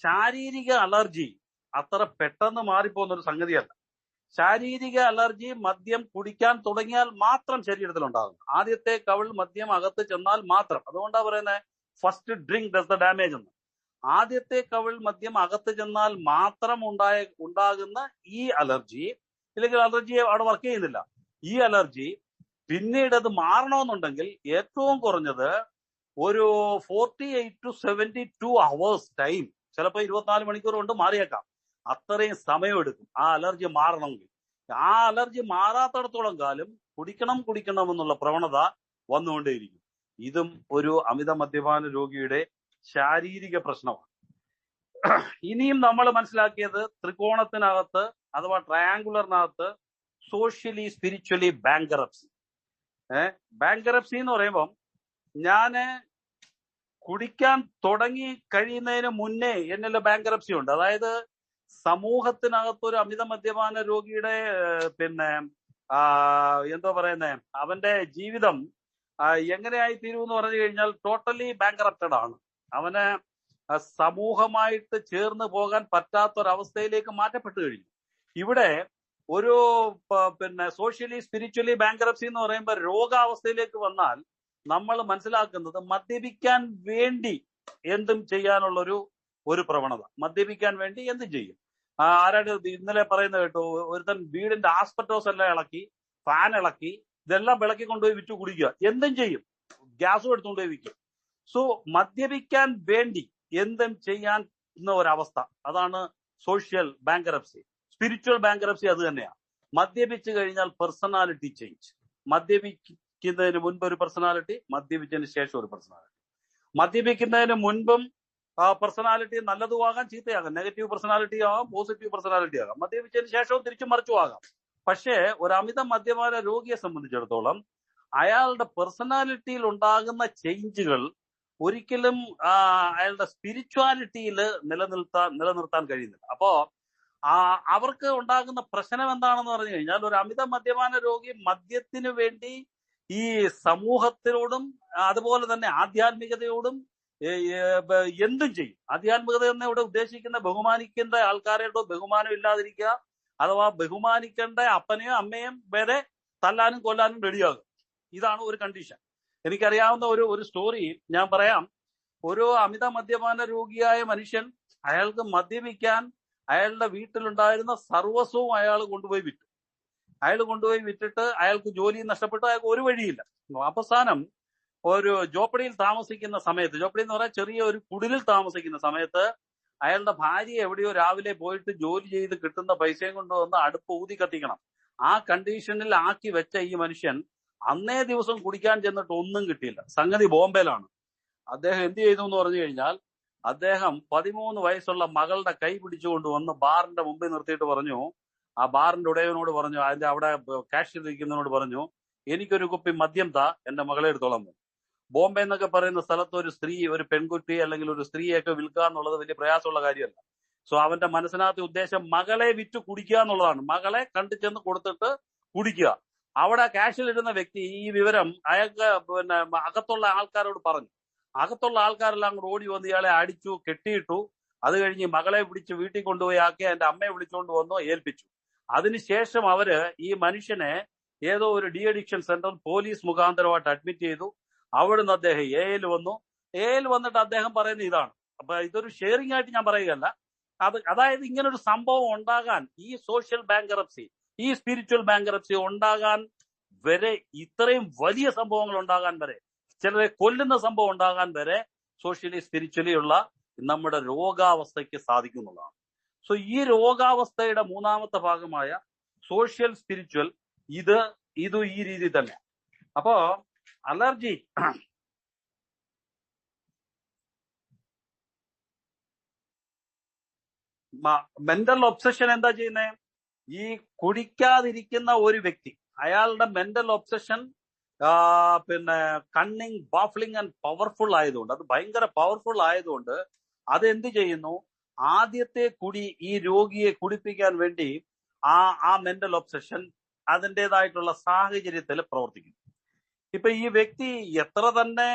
ശാരീരിക അലർജി അത്ര പെട്ടെന്ന് മാറിപ്പോകുന്ന ഒരു സംഗതിയല്ല. ശാരീരിക അലർജി മദ്യം കുടിക്കാൻ തുടങ്ങിയാൽ മാത്രം ശരീരത്തിൽ ഉണ്ടാകുന്നു. ആദ്യത്തെ കവിൾ മദ്യം അകത്ത് ചെന്നാൽ മാത്രം. അതുകൊണ്ടാണ് പറയുന്നത് first drink does the damage എന്ന്. ആദ്യത്തെ കവിൾ മദ്യം അകത്ത് ചെന്നാൽ മാത്രം ഉണ്ടാകുന്ന ഈ അലർജി, ഇല്ലെങ്കിൽ അലർജി അവിടെ വർക്ക് ചെയ്യുന്നില്ല, ഈ അലർജി പിന്നീട് അത് മാറണമെന്നുണ്ടെങ്കിൽ ഏറ്റവും കുറഞ്ഞത് ഒരു 48 to 72 hours ടൈം, ചിലപ്പോൾ 24 മണിക്കൂർ കൊണ്ട് മാറിയേക്കാം. അത്രയും സമയമെടുക്കും ആ അലർജി മാറണമെങ്കിൽ. ആ അലർജി മാറാത്തിടത്തോളം കാലം കുടിക്കണം എന്നുള്ള പ്രവണത വന്നുകൊണ്ടേയിരിക്കും. ഇതും ഒരു അമിത മദ്യപാന രോഗിയുടെ ശാരീരിക പ്രശ്നമാണ്. ഇനിയും നമ്മൾ മനസ്സിലാക്കിയത് ത്രികോണത്തിനകത്ത് അഥവാ ട്രയാങ്കുലറിനകത്ത് സോഷ്യലി സ്പിരിച്വലി ബാങ്കറപ്സി. ബാങ്കറപ്സി എന്ന് പറയുമ്പം ഞാന് കുടിക്കാൻ തുടങ്ങി കഴിയുന്നതിന് മുന്നേ എന്നിലെ ബാങ്കറപ്സി ഉണ്ട്. അതായത് സമൂഹത്തിനകത്തൊരു അമിത മദ്യപാന രോഗിയുടെ എന്തോ പറയുന്നേ, അവന്റെ ജീവിതം എങ്ങനെയായി തീരുമെന്ന് പറഞ്ഞു കഴിഞ്ഞാൽ ടോട്ടലി ബാങ്കറപ്റ്റഡ് ആണ്. അവന് സമൂഹമായിട്ട് ചേർന്ന് പോകാൻ പറ്റാത്തൊരവസ്ഥയിലേക്ക് മാറ്റപ്പെട്ടു കഴിഞ്ഞു. ഇവിടെ ഒരു സോഷ്യലി സ്പിരിച്വലി ബാങ്കറപ്സി എന്ന് പറയുമ്പോൾ രോഗാവസ്ഥയിലേക്ക് വന്നാൽ നമ്മൾ മനസ്സിലാക്കുന്നത് മദ്യപിക്കാൻ വേണ്ടി എന്തും ചെയ്യാനുള്ള ഒരു പ്രവണത. മദ്യപിക്കാൻ വേണ്ടി എന്തും ചെയ്യും. ആരാണ് ഇന്നലെ പറയുന്നത് കേട്ടോ, ഒരുത്തൻ വീടിന്റെ ആസ്പെറ്റോസ് എല്ലാം ഇളക്കി, ഫാൻ ഇളക്കി, ഇതെല്ലാം വിളക്കി കൊണ്ടുപോയി വിറ്റു കുടിക്കുക, എന്തും ചെയ്യും, ഗ്യാസും എടുത്തുകൊണ്ടുപോയി വിൽക്കും. സോ മദ്യപിക്കാൻ വേണ്ടി എന്തും ചെയ്യാൻ ഒരവസ്ഥ, അതാണ് സോഷ്യൽ ബാങ്കറപ്സി. സ്പിരിച്വൽ ബാങ്കറപ്സി അത് തന്നെയാണ്. മദ്യപിച്ചു കഴിഞ്ഞാൽ പേഴ്സണാലിറ്റി ചേഞ്ച്. മദ്യപിക്കുന്നതിന് മുൻപ് ഒരു പേഴ്സണാലിറ്റി, മദ്യപിച്ചതിന് ശേഷം ഒരു പേഴ്സണാലിറ്റി. മദ്യപിക്കുന്നതിന് മുൻപും പേഴ്സണാലിറ്റി നല്ലതുമാകാം ചീത്തയാകാം, നെഗറ്റീവ് പേഴ്സണാലിറ്റി ആകാം, പോസിറ്റീവ് പേഴ്സണാലിറ്റി ആകാം. മദ്യപിച്ചതിന് ശേഷവും തിരിച്ചും മറിച്ചും ആകാം. പക്ഷേ ഒരു അമിത മദ്യപാന രോഗിയെ സംബന്ധിച്ചിടത്തോളം അയാളുടെ പേഴ്സണാലിറ്റിയിൽ ഉണ്ടാകുന്ന ചേഞ്ചുകൾ ഒരിക്കലും അയാളുടെ സ്പിരിച്വാലിറ്റിയിൽ നിലനിർത്താൻ കഴിയുന്നില്ല. അപ്പോ അവർക്ക് ഉണ്ടാകുന്ന പ്രശ്നം എന്താണെന്ന് പറഞ്ഞു കഴിഞ്ഞാൽ, ഒരു അമിത മദ്യപാന രോഗി മദ്യത്തിന് വേണ്ടി ഈ സമൂഹത്തിനോടും അതുപോലെ തന്നെ ആധ്യാത്മികതയോടും എന്തും ചെയ്യും. ആധ്യാത്മികത എന്ന് ഇവിടെ ഉദ്ദേശിക്കുന്ന ബഹുമാനിക്കേണ്ട ആൾക്കാരോട് ബഹുമാനം ഇല്ലാതിരിക്കുക, അഥവാ ബഹുമാനിക്കേണ്ട അപ്പനെയും അമ്മയും വരെ തല്ലാനും കൊല്ലാനും റെഡിയാകും. ഇതാണ് ഒരു കണ്ടീഷൻ. എനിക്കറിയാവുന്ന ഒരു സ്റ്റോറി ഞാൻ പറയാം. ഒരു അമിത മദ്യപാന രോഗിയായ മനുഷ്യൻ, അയാൾക്ക് മദ്യപിക്കാൻ അയാളുടെ വീട്ടിലുണ്ടായിരുന്ന സർവസ്വവും അയാൾ കൊണ്ടുപോയി വിറ്റു. അയാൾ കൊണ്ടുപോയി വിറ്റിട്ട് അയാൾക്ക് ജോലി നഷ്ടപ്പെട്ടു. അയാൾക്ക് ഒരു വഴിയില്ല. അവസാനം ഒരു ജോപ്പടിയിൽ താമസിക്കുന്ന സമയത്ത്, ജോപ്പടി എന്ന് പറയാൻ ചെറിയ ഒരു കുടിലിൽ താമസിക്കുന്ന സമയത്ത് അയാളുടെ ഭാര്യ എവിടെയോ രാവിലെ പോയിട്ട് ജോലി ചെയ്ത് കിട്ടുന്ന പൈസയും കൊണ്ടുവന്ന് അടുപ്പ് ഊതി കത്തിക്കണം. ആ കണ്ടീഷനിൽ ആക്കി വെച്ച ഈ മനുഷ്യൻ അന്നേ ദിവസം കുടിക്കാൻ ചെന്നിട്ട് ഒന്നും കിട്ടിയില്ല. സംഗതി ബോംബെയിലാണ്. അദ്ദേഹം എന്ത് ചെയ്തു എന്ന് പറഞ്ഞു കഴിഞ്ഞാൽ, അദ്ദേഹം 13 വയസ്സുള്ള മകളുടെ കൈ പിടിച്ചുകൊണ്ട് വന്ന് ബാറിന്റെ മുമ്പിൽ നിർത്തിയിട്ട് പറഞ്ഞു, ആ ബാറിന്റെ ഉടയവനോട് പറഞ്ഞു, അതിന്റെ അവിടെ കാഷ്യർ ഇരിക്കുന്നതിനോട് പറഞ്ഞു, എനിക്കൊരു കുപ്പി മദ്യം താ, എന്റെ മകളെ എടുത്തോളാം. ബോംബെ എന്നൊക്കെ പറയുന്ന സ്ഥലത്ത് ഒരു സ്ത്രീ, ഒരു പെൺകുട്ടി അല്ലെങ്കിൽ ഒരു സ്ത്രീയൊക്കെ വിൽക്കുക എന്നുള്ളത് വലിയ പ്രയാസമുള്ള കാര്യമല്ല. സോ അവന്റെ മനസ്സിനകത്തെ ഉദ്ദേശം മകളെ വിറ്റ് കുടിക്കുക എന്നുള്ളതാണ്. മകളെ കണ്ടു ചെന്ന് കൊടുത്തിട്ട് കുടിക്കുക. അവിടെ കാഷിലിരുന്ന വ്യക്തി ഈ വിവരം അയാൾക്ക് അകത്തുള്ള ആൾക്കാരോട് പറഞ്ഞു. അകത്തുള്ള ആൾക്കാരെല്ലാം കൂടെ ഓടി വന്ന് ഇയാളെ അടിച്ചു, കെട്ടിയിട്ടു. അത് കഴിഞ്ഞ് മകളെ പിടിച്ച് വീട്ടിൽ കൊണ്ടുപോയി ആക്കി എന്റെ അമ്മയെ വിളിച്ചുകൊണ്ട് വന്നു ഏൽപ്പിച്ചു. അതിനുശേഷം അവര് ഈ മനുഷ്യനെ ഏതോ ഒരു ഡി അഡിക്ഷൻ സെന്ററിൽ പോലീസ് മുഖാന്തരമായിട്ട് അഡ്മിറ്റ് ചെയ്തു. അവിടുന്ന് അദ്ദേഹം എയിൽ വന്നു. എയിൽ വന്നിട്ട് അദ്ദേഹം പറയുന്നത് ഇതാണ്. അപ്പൊ ഇതൊരു ഷെയറിംഗ് ആയിട്ട് ഞാൻ പറയുകയല്ല. അതായത് ഇങ്ങനൊരു സംഭവം ഉണ്ടാകാൻ, ഈ സോഷ്യൽ ബാങ്കറപ്സി, ഈ സ്പിരിച്വൽ ബാങ്കറപ്സി ഉണ്ടാകാൻ വരെ, ഇത്രയും വലിയ സംഭവങ്ങൾ ഉണ്ടാകാൻ വരെ, ചിലരെ കൊല്ലുന്ന സംഭവം ഉണ്ടാകാൻ വരെ സോഷ്യലി സ്പിരിച്വലി ഉള്ള നമ്മുടെ രോഗാവസ്ഥയ്ക്ക് സാധിക്കുന്നുള്ളതാണ്. സോ ഈ രോഗാവസ്ഥയുടെ മൂന്നാമത്തെ ഭാഗമായ സോഷ്യൽ സ്പിരിച്വൽ ഇത് ഈ രീതി തന്നെ. അപ്പോ അലർജി മെന്റൽ ഒബ്സഷൻ എന്താ ചെയ്യുന്നത്? ഈ കുടിക്കാതിരിക്കുന്ന ഒരു വ്യക്തി, അയാളുടെ mental obsession cunning, baffling and powerful ആയതുകൊണ്ട്, അത് ഭയങ്കര പവർഫുൾ ആയതുകൊണ്ട് അതെന്ത് ചെയ്യുന്നു? ആദ്യത്തെ കുടി ഈ രോഗിയെ കുടിപ്പിക്കാൻ വേണ്ടി ആ മെന്റൽ ഒബ്സഷൻ അതിൻ്റെതായിട്ടുള്ള സാഹചര്യത്തിൽ പ്രവർത്തിക്കുന്നു. ഇപ്പൊ ഈ വ്യക്തി എത്ര തന്നെ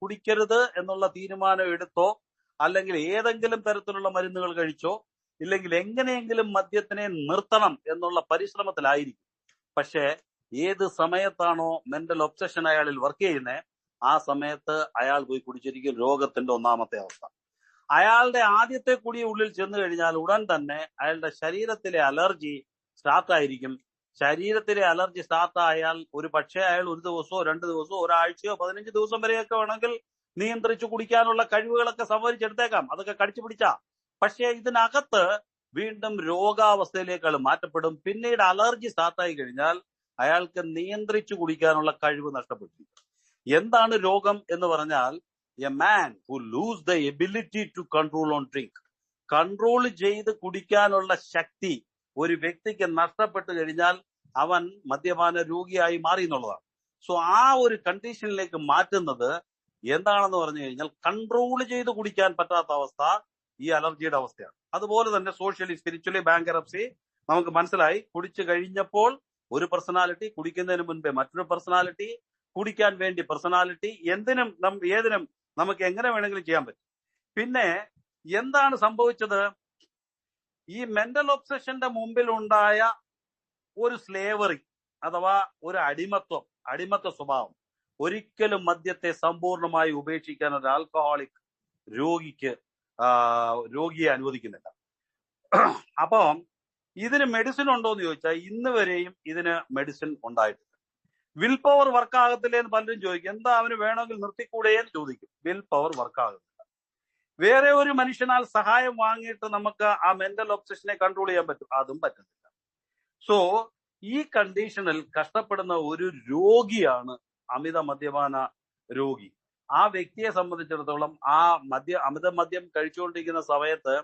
കുടിക്കരുത് എന്നുള്ള തീരുമാനം എടുത്തോ, അല്ലെങ്കിൽ ഏതെങ്കിലും തരത്തിലുള്ള മരുന്നുകൾ കഴിച്ചോ, ഇല്ലെങ്കിൽ എങ്ങനെയെങ്കിലും മദ്യത്തിനെ നിർത്തണം എന്നുള്ള പരിശ്രമത്തിലായിരിക്കും. പക്ഷെ ഏത് സമയത്താണോ മെന്റൽ ഒബ്സഷൻ അയാളിൽ വർക്ക് ചെയ്യുന്നത്, ആ സമയത്ത് അയാൾ പോയി കുടിച്ചിരിക്കും. രോഗത്തിന്റെ ഒന്നാമത്തെ അവസ്ഥ. അയാളുടെ ആദ്യത്തെ കുടി ഉള്ളിൽ ചെന്ന് കഴിഞ്ഞാൽ ഉടൻ തന്നെ അയാളുടെ ശരീരത്തിലെ അലർജി സ്റ്റാർട്ടായിരിക്കും. ശരീരത്തിലെ അലർജി സ്റ്റാർട്ടായാൽ ഒരു പക്ഷേ അയാൾ 1 ദിവസമോ 2 ദിവസമോ ഒരാഴ്ചയോ 15 ദിവസം വരെയൊക്കെ വേണമെങ്കിൽ നിയന്ത്രിച്ചു കുടിക്കാനുള്ള കഴിവുകളൊക്കെ സംഭരിച്ചെടുത്തേക്കാം, അതൊക്കെ കടിച്ചു പിടിച്ചാ. പക്ഷേ ഇതിനകത്ത് വീണ്ടും രോഗാവസ്ഥയിലേക്കാൾ മാറ്റപ്പെടും. പിന്നീട് അലർജി സ്റ്റാർട്ടായി കഴിഞ്ഞാൽ അയാൾക്ക് നിയന്ത്രിച്ചു കുടിക്കാനുള്ള കഴിവ് നഷ്ടപ്പെട്ടു. എന്താണ് രോഗം എന്ന് പറഞ്ഞാൽ, a man who lose the ability to control on drink. Control ചെയ്ത് കുടിക്കാനുള്ള ശക്തി ഒരു വ്യക്തിക്ക് നഷ്ടപ്പെട്ടു കഴിഞ്ഞാൽ അവൻ മദ്യപാന രോഗിയായി മാറി എന്നുള്ളതാണ്. സോ ആ ഒരു കണ്ടീഷനിലേക്ക് മാറ്റുന്നത് എന്താണെന്ന് പറഞ്ഞു കഴിഞ്ഞാൽ, കൺട്രോൾ ചെയ്ത് കുടിക്കാൻ പറ്റാത്ത അവസ്ഥ ഈ അലർജിയുടെ അവസ്ഥയാണ്. അതുപോലെ തന്നെ സോഷ്യലി സ്പിരിച്വലി ബാങ്കറപ്സി നമുക്ക് മനസ്സിലായി. കുടിച്ചു കഴിഞ്ഞപ്പോൾ ഒരു പേഴ്സണാലിറ്റി, കുടിക്കുന്നതിന് മുൻപേ മറ്റൊരു പേഴ്സണാലിറ്റി, കുടിക്കാൻ വേണ്ടി പേഴ്സണാലിറ്റി, ഏതിനും നമുക്ക് എങ്ങനെ വേണമെങ്കിലും ചെയ്യാൻ പറ്റും. പിന്നെ എന്താണ് സംഭവിച്ചത്? ഈ മെന്റൽ ഒബ്സഷന്റെ മുമ്പിൽ ഉണ്ടായ ഒരു സ്ലേവറി അഥവാ ഒരു അടിമത്വ സ്വഭാവം ഒരിക്കലും മദ്യത്തെ സമ്പൂർണമായി ഉപേക്ഷിക്കാൻ ഒരു ആൽക്കഹോളിക് രോഗിയെ അനുവദിക്കുന്നില്ല. അപ്പം ഇതിന് മെഡിസിൻ ഉണ്ടോ എന്ന് ചോദിച്ചാൽ ഇന്ന് വരെയും ഇതിന് മെഡിസിൻ ഉണ്ടായിട്ടില്ല. വിൽ പവർ വർക്ക് ആകത്തില്ലേ എന്ന് പലരും ചോദിക്കും. എന്താ അവന് വേണമെങ്കിൽ നിർത്തിക്കൂടെ എന്ന് ചോദിക്കും. വിൽ പവർ വർക്ക് ആകുന്നില്ല. വേറെ ഒരു മനുഷ്യനാൽ സഹായം വാങ്ങിയിട്ട് നമുക്ക് ആ മെന്റൽ ഒബ്സഷനെ കൺട്രോൾ ചെയ്യാൻ പറ്റും? അതും പറ്റുന്നില്ല. സോ ഈ കണ്ടീഷനിൽ കഷ്ടപ്പെടുന്ന ഒരു രോഗിയാണ് അമിത മദ്യപാന രോഗി. ആ വ്യക്തിയെ സംബന്ധിച്ചിടത്തോളം അമിത മദ്യം കഴിച്ചുകൊണ്ടിരിക്കുന്ന സമയത്ത്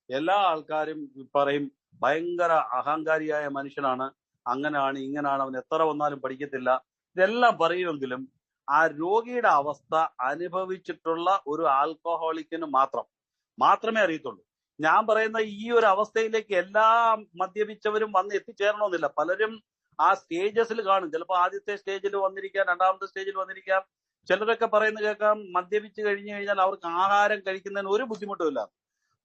എല്ലാ ആൾക്കാരും പറയും ഭയങ്കര അഹങ്കാരിയായ മനുഷ്യനാണ്, അങ്ങനെയാണ് ഇങ്ങനെയാണ്, അവൻ എത്ര വന്നാലും പഠിക്കത്തില്ല, ഇതെല്ലാം പറയുമെങ്കിലും ആ രോഗിയുടെ അവസ്ഥ അനുഭവിച്ചിട്ടുള്ള ഒരു ആൽക്കഹോളിക്കിന് മാത്രമേ അറിയത്തുള്ളൂ. ഞാൻ പറയുന്ന ഈ ഒരു അവസ്ഥയിലേക്ക് എല്ലാ മദ്യപിച്ചവരും വന്ന് എത്തിച്ചേരണമെന്നില്ല. പലരും ആ സ്റ്റേജസിൽ കാണും. ചിലപ്പോൾ ആദ്യത്തെ സ്റ്റേജിൽ വന്നിരിക്കാം, രണ്ടാമത്തെ സ്റ്റേജിൽ വന്നിരിക്കാം. ചിലരൊക്കെ പറയുന്നത് കേൾക്കാം, മദ്യപിച്ച് കഴിഞ്ഞു കഴിഞ്ഞാൽ അവർക്ക് ആഹാരം കഴിക്കുന്നതിന് ഒരു ബുദ്ധിമുട്ടുമില്ല.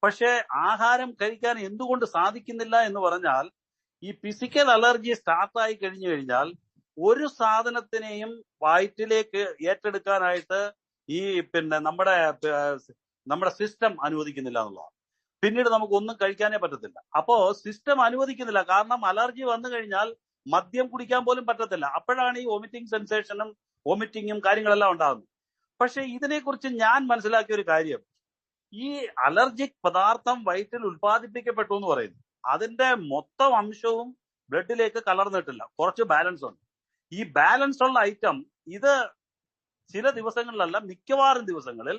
പക്ഷെ ആഹാരം കഴിക്കാൻ എന്തുകൊണ്ട് സാധിക്കുന്നില്ല എന്ന് പറഞ്ഞാൽ, ഈ ഫിസിക്കൽ അലർജി സ്റ്റാർട്ടായി കഴിഞ്ഞു കഴിഞ്ഞാൽ ഒരു സാധനത്തിനെയും വയറ്റിലേക്ക് ഏറ്റെടുക്കാനായിട്ട് ഈ നമ്മുടെ സിസ്റ്റം അനുവദിക്കുന്നില്ല എന്നുള്ളതാണ്. പിന്നീട് നമുക്ക് ഒന്നും കഴിക്കാനേ പറ്റത്തില്ല. അപ്പോ സിസ്റ്റം അനുവദിക്കുന്നില്ല. കാരണം അലർജി വന്നു കഴിഞ്ഞാൽ മദ്യം കുടിക്കാൻ പോലും പറ്റത്തില്ല. അപ്പോഴാണ് ഈ വോമിറ്റിംഗ് സെൻസേഷനും വോമിറ്റിങ്ങും കാര്യങ്ങളെല്ലാം ഉണ്ടാകുന്നത്. പക്ഷെ ഇതിനെക്കുറിച്ച് ഞാൻ മനസ്സിലാക്കിയ ഒരു കാര്യം, ഈ അലർജിക് പദാർത്ഥം വയറ്റിൽ ഉൽപ്പാദിപ്പിക്കപ്പെട്ടു എന്ന് പറയുന്നു. അതിന്റെ മൊത്തം അംശവും ബ്ലഡിലേക്ക് കലർന്നിട്ടില്ല, കുറച്ച് ബാലൻസ് ഉണ്ട്. ഈ ബാലൻസ് ഉള്ള ഐറ്റം ഇത് ചില ദിവസങ്ങളിലല്ല, മിക്കവാറും ദിവസങ്ങളിൽ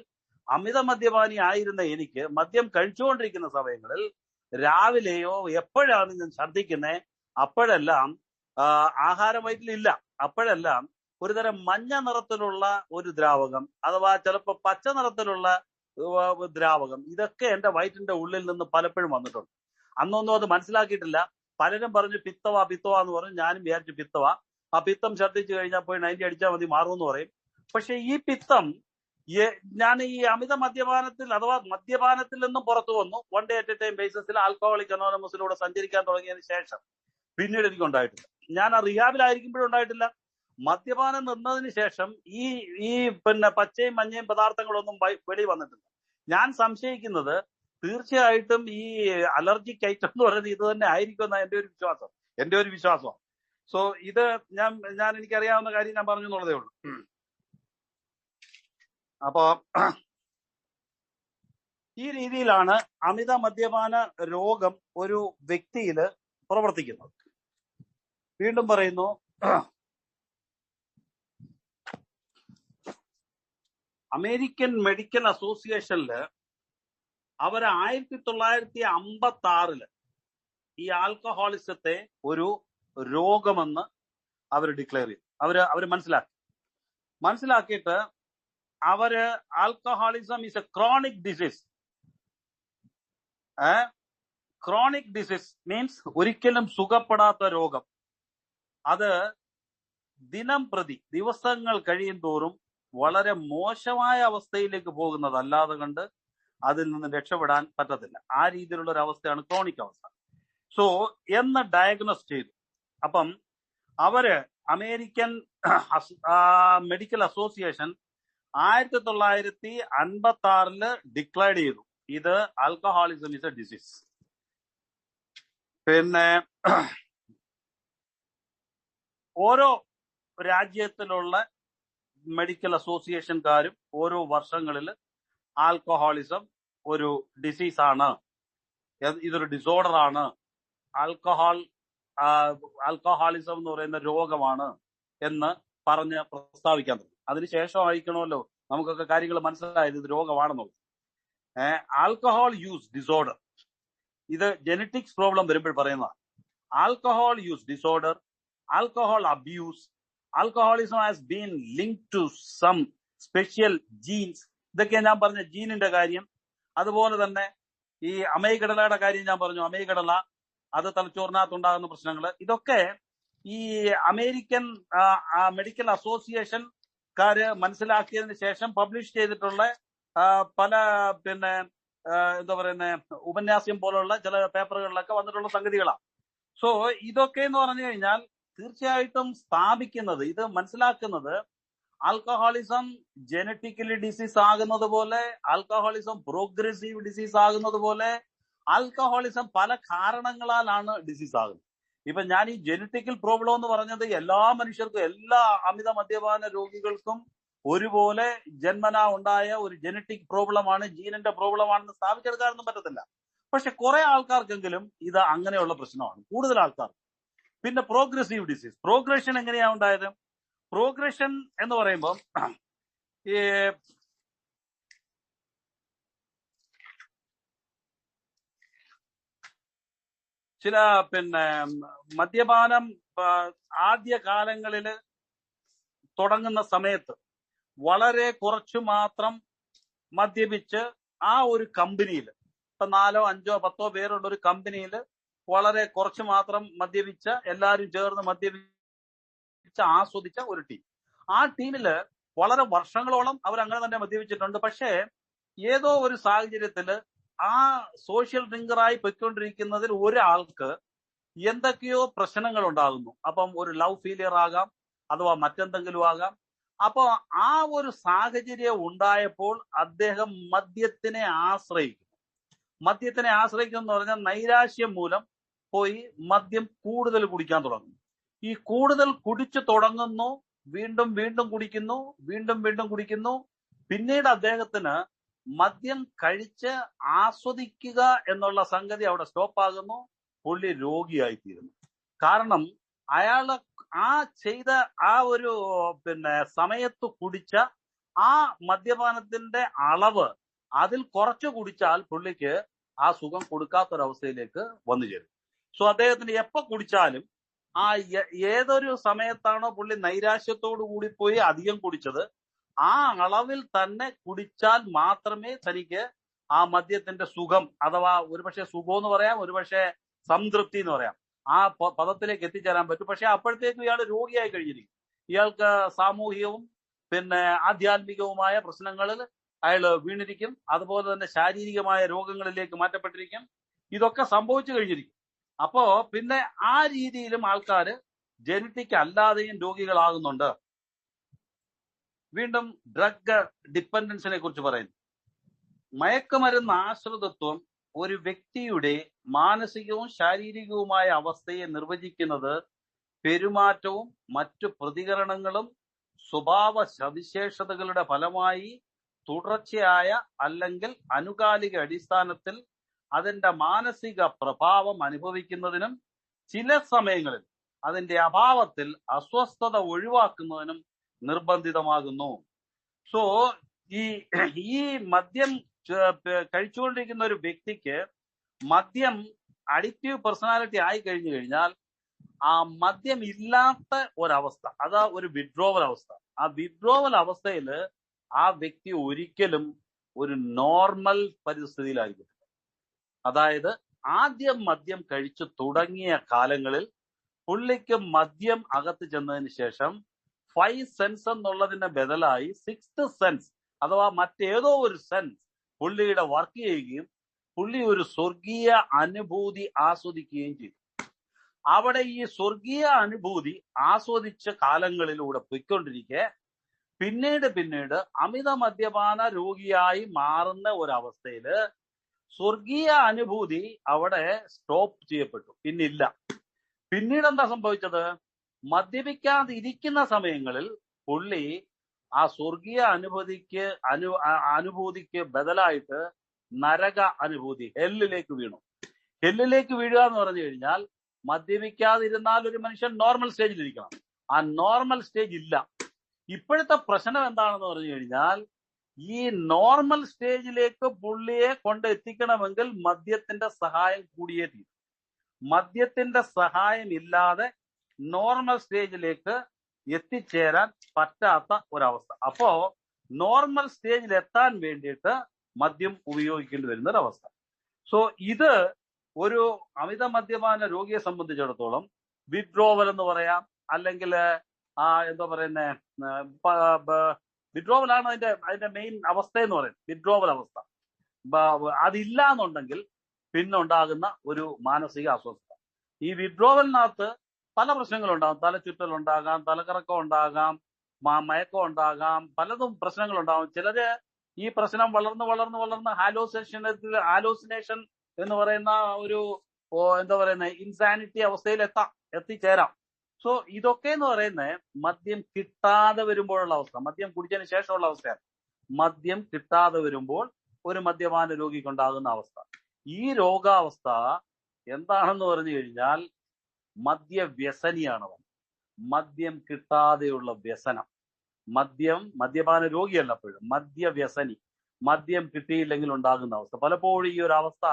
അമിത മദ്യപാനി ആയിരുന്ന എനിക്ക് മദ്യം കഴിച്ചുകൊണ്ടിരിക്കുന്ന സമയങ്ങളിൽ രാവിലെയോ എപ്പോഴാണ് ഞാൻ ഛർദ്ദിക്കുന്നത്, അപ്പോഴെല്ലാം ആഹാരം വയറ്റിലില്ല, അപ്പോഴെല്ലാം ഒരുതരം മഞ്ഞ നിറത്തിലുള്ള ഒരു ദ്രാവകം അഥവാ ചിലപ്പോൾ പച്ച നിറത്തിലുള്ള ദ്രാവകം, ഇതൊക്കെ എന്റെ വയറ്റിന്റെ ഉള്ളിൽ നിന്ന് പലപ്പോഴും വന്നിട്ടുണ്ട്. അന്നൊന്നും അത് മനസ്സിലാക്കിയിട്ടില്ല. പലരും പറഞ്ഞു പിത്തവാ എന്ന് പറഞ്ഞു. ഞാനും വിചാരിച്ചു പിത്തവാ. ആ പിത്തം ഛർദ്ദിച്ചു കഴിഞ്ഞാൽ പോയി 90 അടിച്ചാൽ മതി, മാറുമെന്ന് പറയും. പക്ഷെ ഈ പിത്തം ഞാൻ ഈ അമിത മദ്യപാനത്തിൽ അഥവാ മദ്യപാനത്തിൽ നിന്നും പുറത്തു വന്നു. 1 day at a time ബേസിസിൽ ആൽക്കഹോളിക് അനോണിമസിലൂടെ സഞ്ചരിക്കാൻ തുടങ്ങിയതിന് ശേഷം പിന്നീട് എനിക്ക് ഉണ്ടായിട്ടില്ല. ഞാൻ ആ റിഹാബിലായിരിക്കുമ്പോഴും ഉണ്ടായിട്ടില്ല. മദ്യപാനം നിന്നതിന് ശേഷം ഈ പച്ചയും മഞ്ഞയും പദാർത്ഥങ്ങളൊന്നും വെളി വന്നിട്ടില്ല. ഞാൻ സംശയിക്കുന്നത് തീർച്ചയായിട്ടും ഈ അലർജിക് ഐറ്റം എന്ന് പറയുന്നത് ഇത് തന്നെ ആയിരിക്കും എന്നാണ് എന്റെ ഒരു വിശ്വാസം. സോ ഇത് ഞാൻ എനിക്കറിയാവുന്ന കാര്യം ഞാൻ പറഞ്ഞു എന്നുള്ളതേ ഉള്ളൂ. അപ്പോ ഈ രീതിയിലാണ് അമിത മദ്യപാന രോഗം ഒരു വ്യക്തിയിൽ പ്രവർത്തിക്കുന്നത്. വീണ്ടും പറയുന്നു, അമേരിക്കൻ മെഡിക്കൽ അസോസിയേഷനില് അവർ 1956 ഈ ആൽക്കഹോളിസത്തെ ഒരു രോഗമെന്ന് അവർ ഡിക്ലെയർ ചെയ്തു. അവര് മനസ്സിലാക്കിയിട്ട് അവര് alcoholism is A chronic disease. Chronic disease means ഒരിക്കലും സുഖപ്പെടാത്ത രോഗം. അത് ദിനം പ്രതി ദിവസങ്ങൾ കഴിയും തോറും വളരെ മോശമായ അവസ്ഥയിലേക്ക് പോകുന്നതല്ലാതെ കണ്ട് അതിൽ നിന്ന് രക്ഷപ്പെടാൻ പറ്റത്തില്ല. ആ രീതിയിലുള്ള ഒരു അവസ്ഥയാണ് ക്രോണിക് അവസ്ഥ. സോ എന്ന് ഡയഗ്നോസ് ചെയ്തു. അപ്പം അവര് അമേരിക്കൻ മെഡിക്കൽ അസോസിയേഷൻ 1956 ഡിക്ലെയർ ചെയ്തു ഇത് ആൽക്കഹോളിസം ഇസ് എ ഡിസീസ്. പിന്നെ ഓരോ രാജ്യത്തിലുള്ള മെഡിക്കൽ അസോസിയേഷൻകാരും ഓരോ വർഷങ്ങളിൽ ആൽക്കഹോളിസം ഒരു ഡിസീസാണ്, ഇതൊരു ഡിസോർഡർ ആണ്, ആൽക്കഹോളിസം എന്ന് പറയുന്ന രോഗമാണ് എന്ന് പറഞ്ഞ് പ്രസ്താവിക്കാൻ തുടങ്ങി. അതിനുശേഷം ആയിരിക്കണമല്ലോ നമുക്കൊക്കെ കാര്യങ്ങൾ മനസ്സിലായത് ഇത് രോഗമാണെന്നുള്ളത്. ആൽക്കഹോൾ യൂസ് ഡിസോർഡർ, ഇത് ജെനറ്റിക്സ് പ്രോബ്ലം വരുമ്പോൾ പറയുന്നതാണ്. Alcohol use disorder, alcohol abuse, alcoholism has been linked to some special genes. ഇതൊക്കെ ഞാൻ പറഞ്ഞ ജീനിന്റെ കാര്യം. അതുപോലെ തന്നെ ഈ അമൈകടലയുടെ കാര്യം ഞാൻ പറഞ്ഞു. അമൈകടല അത് തലച്ചോറിനകത്തുണ്ടാകുന്ന പ്രശ്നങ്ങൾ, ഇതൊക്കെ ഈ അമേരിക്കൻ മെഡിക്കൽ അസോസിയേഷൻകാര് മനസ്സിലാക്കിയതിന് ശേഷം പബ്ലിഷ് ചെയ്തിട്ടുള്ള പല എന്താ പറയുന്ന ഉപന്യാസം പോലുള്ള ചില പേപ്പറുകളിലൊക്കെ വന്നിട്ടുള്ള സംഗതികളാണ്. സോ ഇതൊക്കെ എന്ന് പറഞ്ഞു കഴിഞ്ഞാൽ തീർച്ചയായിട്ടും സ്ഥാപിക്കുന്നത്, ഇത് മനസ്സിലാക്കുന്നത് ആൽക്കഹോളിസം ജനറ്റിക്കലി ഡിസീസ് ആകുന്നത് പോലെ, ആൽക്കഹോളിസം പ്രോഗ്രസീവ് ഡിസീസ് ആകുന്നത് പോലെ, ആൽക്കഹോളിസം പല കാരണങ്ങളാലാണ് ഡിസീസ് ആകുന്നത്. ഇപ്പൊ ഞാൻ ഈ ജനറ്റിക്കൽ പ്രോബ്ലം എന്ന് പറഞ്ഞത് എല്ലാ മനുഷ്യർക്കും, എല്ലാ അമിത മദ്യപാന രോഗികൾക്കും ഒരുപോലെ ജന്മനാ ഉണ്ടായ ഒരു ജനറ്റിക് പ്രോബ്ലമാണ്, ജീനിന്റെ പ്രോബ്ലമാണെന്ന് സ്ഥാപിച്ചെടുക്കാനൊന്നും പറ്റത്തില്ല. പക്ഷെ കുറെ ആൾക്കാർക്കെങ്കിലും ഇത് അങ്ങനെയുള്ള പ്രശ്നമാണ്, കൂടുതൽ ആൾക്കാർ. പിന്നെ പ്രോഗ്രസീവ് ഡിസീസ്, പ്രോഗ്രഷൻ എങ്ങനെയാ ഉണ്ടായത്? പ്രോഗ്രഷൻ എന്ന് പറയുമ്പോൾ ഈ ചില മദ്യപാനം ആദ്യ കാലങ്ങളിൽ തുടങ്ങുന്ന സമയത്ത് വളരെ കുറച്ചു മാത്രം മദ്യപിച്ച് ആ ഒരു കമ്പനിയിൽ, ഇപ്പൊ 4, 5, 10 പേരുള്ള ഒരു കമ്പനിയിൽ വളരെ കുറച്ച് മാത്രം മദ്യപിച്ച, എല്ലാവരും ചേർന്ന് മദ്യപിച്ച് ആസ്വദിച്ച ഒരു ടീം. ആ ടീമില് വളരെ വർഷങ്ങളോളം അവർ അങ്ങനെ തന്നെ മദ്യപിച്ചിട്ടുണ്ട്. പക്ഷേ ഏതോ ഒരു സാഹചര്യത്തില് ആ സോഷ്യൽ ഡ്രിങ്കറായി പൊയ്ക്കൊണ്ടിരിക്കുന്നതിൽ ഒരാൾക്ക് എന്തൊക്കെയോ പ്രശ്നങ്ങൾ ഉണ്ടാകുന്നു. അപ്പം ഒരു ലവ് ഫെയിലിയർ ആകാം, അഥവാ മറ്റെന്തെങ്കിലും ആകാം. അപ്പൊ ആ ഒരു സാഹചര്യം ഉണ്ടായപ്പോൾ അദ്ദേഹം മദ്യത്തിനെ ആശ്രയിക്കുന്നു എന്ന് പറഞ്ഞാൽ നൈരാശ്യം മൂലം പോയി മദ്യം കൂടുതൽ കുടിക്കാൻ തുടങ്ങുന്നു. ഈ കൂടുതൽ കുടിച്ചു തുടങ്ങുന്നു, വീണ്ടും കുടിക്കുന്നു. പിന്നീട് അദ്ദേഹത്തിന് മദ്യം കഴിച്ച് ആസ്വദിക്കുക എന്നുള്ള സംഗതി അവിടെ സ്റ്റോപ്പാകുന്നു. പുള്ളി രോഗിയായിത്തീരുന്നു. കാരണം അയാള് ആ ചെയ്ത ആ ഒരു സമയത്ത് കുടിച്ച ആ മദ്യപാനത്തിന്റെ അളവ് അതിൽ കുറച്ച് കുടിച്ചാൽ പുള്ളിക്ക് ആ സുഖം കൊടുക്കാത്തൊരവസ്ഥയിലേക്ക് വന്നു ചേരും. സോ അദ്ദേഹത്തിന് എപ്പോ കുടിച്ചാലും ആ ഏതൊരു സമയത്താണോ പുള്ളി നൈരാശ്യത്തോടു കൂടി പോയി അധികം കുടിച്ചത് ആ അളവിൽ തന്നെ കുടിച്ചാൽ മാത്രമേ തനിക്ക് ആ മദ്യത്തിന്റെ സുഖം, അഥവാ ഒരുപക്ഷെ സുഖം എന്ന് പറയാം, ഒരുപക്ഷെ സംതൃപ്തി എന്ന് പറയാം, ആ പദത്തിലേക്ക് എത്തിച്ചേരാൻ പറ്റും. പക്ഷെ അപ്പോഴത്തേക്കും ഇയാൾ രോഗിയായി കഴിഞ്ഞിരിക്കും. ഇയാൾക്ക് സാമൂഹികവും ആധ്യാത്മികവുമായ പ്രശ്നങ്ങളിൽ അയാൾ വീണിരിക്കും. അതുപോലെ തന്നെ ശാരീരികമായ രോഗങ്ങളിലേക്ക് മാറ്റപ്പെട്ടിരിക്കും. ഇതൊക്കെ സംഭവിച്ചു കഴിഞ്ഞിരിക്കും. അപ്പോ പിന്നെ ആ രീതിയിലും ആൾക്കാർ ജനറ്റിക് അല്ലാതെയും രോഗികളാകുന്നുണ്ട്. വീണ്ടും ഡ്രഗ് ഡിപ്പെൻഡൻസിനെ കുറിച്ച് പറയുന്നു. മയക്കുമരുന്ന് ആശ്രിതത്വം ഒരു വ്യക്തിയുടെ മാനസികവും ശാരീരികവുമായ അവസ്ഥയെ നിർവചിക്കുന്നത് പെരുമാറ്റവും മറ്റു പ്രതികരണങ്ങളും സ്വഭാവ സവിശേഷതകളുടെ ഫലമായി തുടർച്ചയായ അല്ലെങ്കിൽ അനുകാലിക അടിസ്ഥാനത്തിൽ അതിന്റെ മാനസിക പ്രഭാവം അനുഭവിക്കുന്നതിനും ചില സമയങ്ങളിൽ അതിന്റെ അഭാവത്തിൽ അസ്വസ്ഥത ഒഴിവാക്കുന്നതിനും നിർബന്ധിതമാകുന്നു. സോ ഈ മദ്യം കഴിച്ചുകൊണ്ടിരിക്കുന്ന ഒരു വ്യക്തിക്ക് മദ്യം അഡിക്റ്റീവ് പേഴ്സണാലിറ്റി ആയി കഴിഞ്ഞു കഴിഞ്ഞാൽ ആ മദ്യം ഇല്ലാത്ത ഒരവസ്ഥ, അതാ ഒരു വിഡ്രോവൽ അവസ്ഥ. ആ വിഡ്രോവൽ അവസ്ഥയിൽ ആ വ്യക്തി ഒരിക്കലും ഒരു നോർമൽ പരിസ്ഥിതിയിലായിരിക്കും. അതായത് ആദ്യം മദ്യം കഴിച്ചു തുടങ്ങിയ കാലങ്ങളിൽ പുള്ളിക്ക് മദ്യം അകത്ത് ചെന്നതിന് ശേഷം 5 സെൻസ് എന്നുള്ളതിന്റെ ബദലായി 6th സെൻസ് അഥവാ മറ്റേതോ ഒരു സെൻസ് പുള്ളിയുടെ വർക്ക് ചെയ്യുകയും പുള്ളി ഒരു സ്വർഗീയ അനുഭൂതി ആസ്വദിക്കുകയും ചെയ്തു. അവിടെ ഈ സ്വർഗീയ അനുഭൂതി ആസ്വദിച്ച കാലങ്ങളിലൂടെ പൊയ്ക്കൊണ്ടിരിക്കെ പിന്നീട് അമിത മദ്യപാന രോഗിയായി മാറുന്ന ഒരവസ്ഥയില് സ്വർഗീയ അനുഭൂതി അവിടെ സ്റ്റോപ്പ് ചെയ്യപ്പെട്ടു, പിന്നില്ല. പിന്നീട് എന്താ സംഭവിച്ചത്? മദ്യപിക്കാതിരിക്കുന്ന സമയങ്ങളിൽ പുള്ളി ആ സ്വർഗീയ അനുഭൂതിക്ക് ബദലായിട്ട് നരക അനുഭൂതി, ഹെല്ലിലേക്ക് വീണു. ഹെല്ലിലേക്ക് വീഴുക എന്ന് പറഞ്ഞു കഴിഞ്ഞാൽ മദ്യപിക്കാതിരുന്നാൽ ഒരു മനുഷ്യൻ നോർമൽ സ്റ്റേജിലിരിക്കണം. ആ നോർമൽ സ്റ്റേജ് ഇല്ല. ഇപ്പോഴത്തെ പ്രശ്നം എന്താണെന്ന് പറഞ്ഞു കഴിഞ്ഞാൽ ഈ നോർമൽ സ്റ്റേജിലേക്ക് പുള്ളിയെ കൊണ്ടെത്തിക്കണമെങ്കിൽ മദ്യത്തിന്റെ സഹായം കൂടിയേ തീരും. മദ്യത്തിന്റെ സഹായം ഇല്ലാതെ നോർമൽ സ്റ്റേജിലേക്ക് എത്തിച്ചേരാൻ പറ്റാത്ത ഒരവസ്ഥ. അപ്പോ നോർമൽ സ്റ്റേജിൽ എത്താൻ വേണ്ടിയിട്ട് മദ്യം ഉപയോഗിക്കേണ്ടി വരുന്ന ഒരവസ്ഥ. സോ ഇത് ഒരു അമിത മദ്യപാന രോഗിയെ സംബന്ധിച്ചിടത്തോളം വിഡ്രോവൽ എന്ന് പറയാം, അല്ലെങ്കിൽ എന്താ പറയുന്നേ, വിഡ്രോവൽ ആണ് അതിന്റെ മെയിൻ അവസ്ഥ എന്ന് പറയുന്നത്. വിഡ്രോവൽ അവസ്ഥ അതില്ല എന്നുണ്ടെങ്കിൽ പിന്നുണ്ടാകുന്ന ഒരു മാനസിക അസ്വസ്ഥത. ഈ വിഡ്രോവലിനകത്ത് പല പ്രശ്നങ്ങളുണ്ടാകും. തലചുറ്റലുണ്ടാകാം, തലകറക്കം ഉണ്ടാകാം, മയക്കം ഉണ്ടാകാം, പലതും പ്രശ്നങ്ങളുണ്ടാകും. ചിലര് ഈ പ്രശ്നം വളർന്ന് ഹാലോസിനേഷൻ എന്ന് പറയുന്ന ഒരു എന്താ പറയുന്നത് ഇൻസാനിറ്റി അവസ്ഥയിൽ എത്തിച്ചേരാം. സോ ഇതൊക്കെ എന്ന് പറയുന്നത് മദ്യം കിട്ടാതെ വരുമ്പോഴുള്ള അവസ്ഥ, മദ്യം കുടിച്ചതിന് ശേഷമുള്ള അവസ്ഥയാണ്. മദ്യം കിട്ടാതെ വരുമ്പോൾ ഒരു മദ്യപാന രോഗിക്കുണ്ടാകുന്ന അവസ്ഥ. ഈ രോഗാവസ്ഥ എന്താണെന്ന് പറഞ്ഞു കഴിഞ്ഞാൽ മദ്യവ്യസനിയാണവൻ. മദ്യം കിട്ടാതെയുള്ള വ്യസനം. മദ്യപാന രോഗിയല്ല, അപ്പോഴും മദ്യവ്യസനി. മദ്യം കിട്ടിയില്ലെങ്കിൽ ഉണ്ടാകുന്ന അവസ്ഥ. പലപ്പോഴും ഈ ഒരു അവസ്ഥ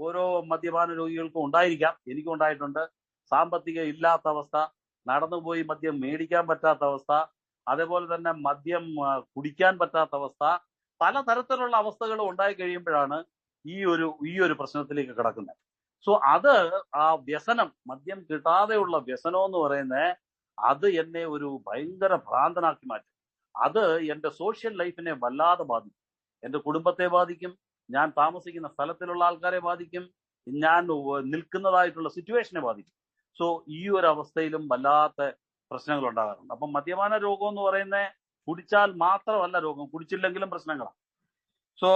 ഓരോ മദ്യപാന രോഗികൾക്കും ഉണ്ടായിരിക്കാം. എനിക്കും ഉണ്ടായിട്ടുണ്ട്. സാമ്പത്തികം ഇല്ലാത്ത അവസ്ഥ, നടന്നുപോയി മദ്യം മേടിക്കാൻ പറ്റാത്ത അവസ്ഥ, അതേപോലെ തന്നെ മദ്യം കുടിക്കാൻ പറ്റാത്ത അവസ്ഥ, പലതരത്തിലുള്ള അവസ്ഥകളും ഉണ്ടായി കഴിയുമ്പോഴാണ് ഈ ഒരു പ്രശ്നത്തിലേക്ക് കിടക്കുന്നത്. സോ അത് ആ വ്യസനം, മദ്യം കിട്ടാതെയുള്ള വ്യസനം എന്ന് പറയുന്നത് അത് എന്നെ ഒരു ഭയങ്കര ഭ്രാന്തനാക്കി മാറ്റും. അത് എന്റെ സോഷ്യൽ ലൈഫിനെ വല്ലാതെ ബാധിക്കും. എന്റെ കുടുംബത്തെ ബാധിക്കും, ഞാൻ താമസിക്കുന്ന സ്ഥലത്തിലുള്ള ആൾക്കാരെ ബാധിക്കും, ഞാൻ നിൽക്കുന്നതായിട്ടുള്ള സിറ്റുവേഷനെ ബാധിക്കും. സോ ഈ ഒരു അവസ്ഥയിലും വല്ലാത്ത പ്രശ്നങ്ങൾ ഉണ്ടാകാറുണ്ട്. അപ്പം മദ്യപാന രോഗം എന്ന് പറയുന്നത് കുടിച്ചാൽ മാത്രമല്ല രോഗം, കുടിച്ചില്ലെങ്കിലും പ്രശ്നങ്ങളാണ്. സോ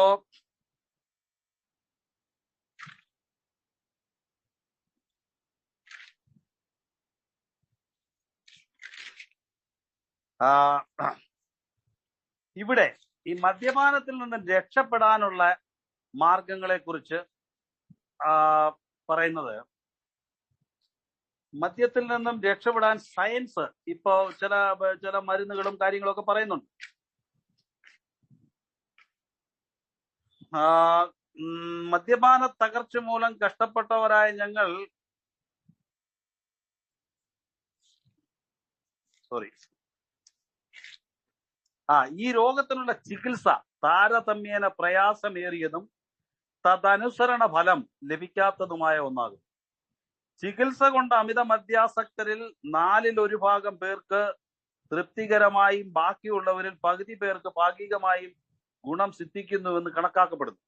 ഇവിടെ ഈ മദ്യപാനത്തിൽ നിന്ന് രക്ഷപ്പെടാനുള്ള മാർഗങ്ങളെ കുറിച്ച് പറയുന്നത്, മദ്യത്തിൽ നിന്നും രക്ഷപ്പെടാൻ സയൻസ് ഇപ്പോ ചില മരുന്നുകളും കാര്യങ്ങളൊക്കെ പറയുന്നുണ്ട്. മദ്യപാന തകർച്ച മൂലം കഷ്ടപ്പെട്ടവരായ ഞങ്ങൾ ഈ രോഗത്തിനുള്ള ചികിത്സ താരതമ്യേന പ്രയാസമേറിയതും തദനുസരണ ഫലം ലഭിക്കാത്തതുമായ ഒന്നാകും. ചികിത്സ കൊണ്ട് അമിത മദ്യാസക്തരിൽ 1/4 പേർക്ക് തൃപ്തികരമായും ബാക്കിയുള്ളവരിൽ പകുതി പേർക്ക് ഭാഗികമായും ഗുണം സിദ്ധിക്കുന്നുവെന്ന് കണക്കാക്കപ്പെടുന്നു.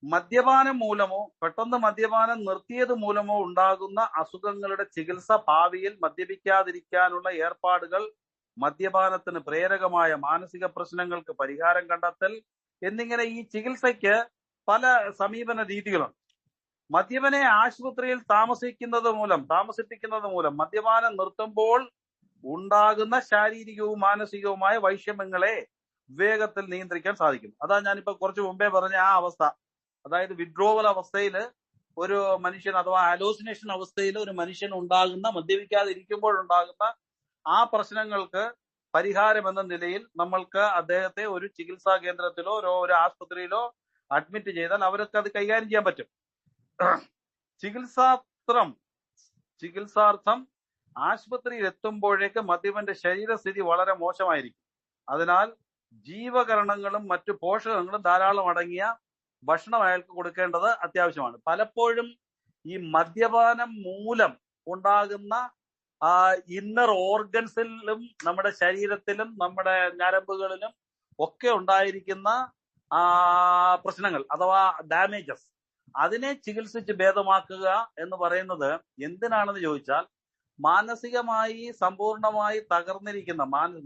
മദ്യപാനം മൂലമോ പെട്ടെന്ന് മദ്യപാനം നിർത്തിയത് മൂലമോ ഉണ്ടാകുന്ന അസുഖങ്ങളുടെ ചികിത്സ, ഭാവിയിൽ മദ്യപിക്കാതിരിക്കാനുള്ള ഏർപ്പാടുകൾ, മദ്യപാനത്തിന് പ്രേരകമായ മാനസിക പ്രശ്നങ്ങൾക്ക് പരിഹാരം കണ്ടെത്തൽ എന്നിങ്ങനെ ഈ ചികിത്സയ്ക്ക് പല സമീപന രീതികളുണ്ട്. മദ്യപനെ ആശുപത്രിയിൽ താമസിപ്പിക്കുന്നത് മൂലം മദ്യപാനം നിർത്തുമ്പോൾ ഉണ്ടാകുന്ന ശാരീരികവും മാനസികവുമായ വൈഷമ്യങ്ങളെ വേഗത്തിൽ നിയന്ത്രിക്കാൻ സാധിക്കും. അതാ ഞാനിപ്പോ കുറച്ചു മുമ്പേ പറഞ്ഞ ആ അവസ്ഥ. അതായത് വിഡ്രോവൽ അവസ്ഥയിൽ ഒരു മനുഷ്യൻ, അഥവാ ഹാലോസിനേഷൻ അവസ്ഥയിൽ ഒരു മനുഷ്യൻ ഉണ്ടാകുന്ന, മദ്യപിക്കാതിരിക്കുമ്പോഴുണ്ടാകുന്ന ആ പ്രശ്നങ്ങൾക്ക് പരിഹാരം എന്ന നിലയിൽ നമ്മൾക്ക് അദ്ദേഹത്തെ ഒരു ചികിത്സാ കേന്ദ്രത്തിലോ ഒരു ആശുപത്രിയിലോ അഡ്മിറ്റ് ചെയ്താൽ അവർക്ക് അത് കൈകാര്യം ചെയ്യാൻ പറ്റും. ചികിത്സാർത്ഥം ആശുപത്രിയിൽ എത്തുമ്പോഴേക്ക് മദ്യപന്റെ ശരീരസ്ഥിതി വളരെ മോശമായിരിക്കും. അതിനാൽ ജീവകരണങ്ങളും മറ്റു പോഷകങ്ങളും ധാരാളം അടങ്ങിയ ഭക്ഷണം അയാൾക്ക് കൊടുക്കേണ്ടത് അത്യാവശ്യമാണ്. പലപ്പോഴും ഈ മദ്യപാനം മൂലം ഉണ്ടാകുന്ന ഇന്നർ ഓർഗൻസിലും നമ്മുടെ ശരീരത്തിലും നമ്മുടെ ഞരമ്പുകളിലും ഒക്കെ ഉണ്ടായിരിക്കുന്ന പ്രശ്നങ്ങൾ അഥവാ ഡാമേജസ്, അതിനെ ചികിത്സിച്ച് ഭേദമാക്കുക എന്ന് പറയുന്നത് എന്തിനാണെന്ന് ചോദിച്ചാൽ, മാനസികമായി സമ്പൂർണമായി തകർന്നിരിക്കുന്ന,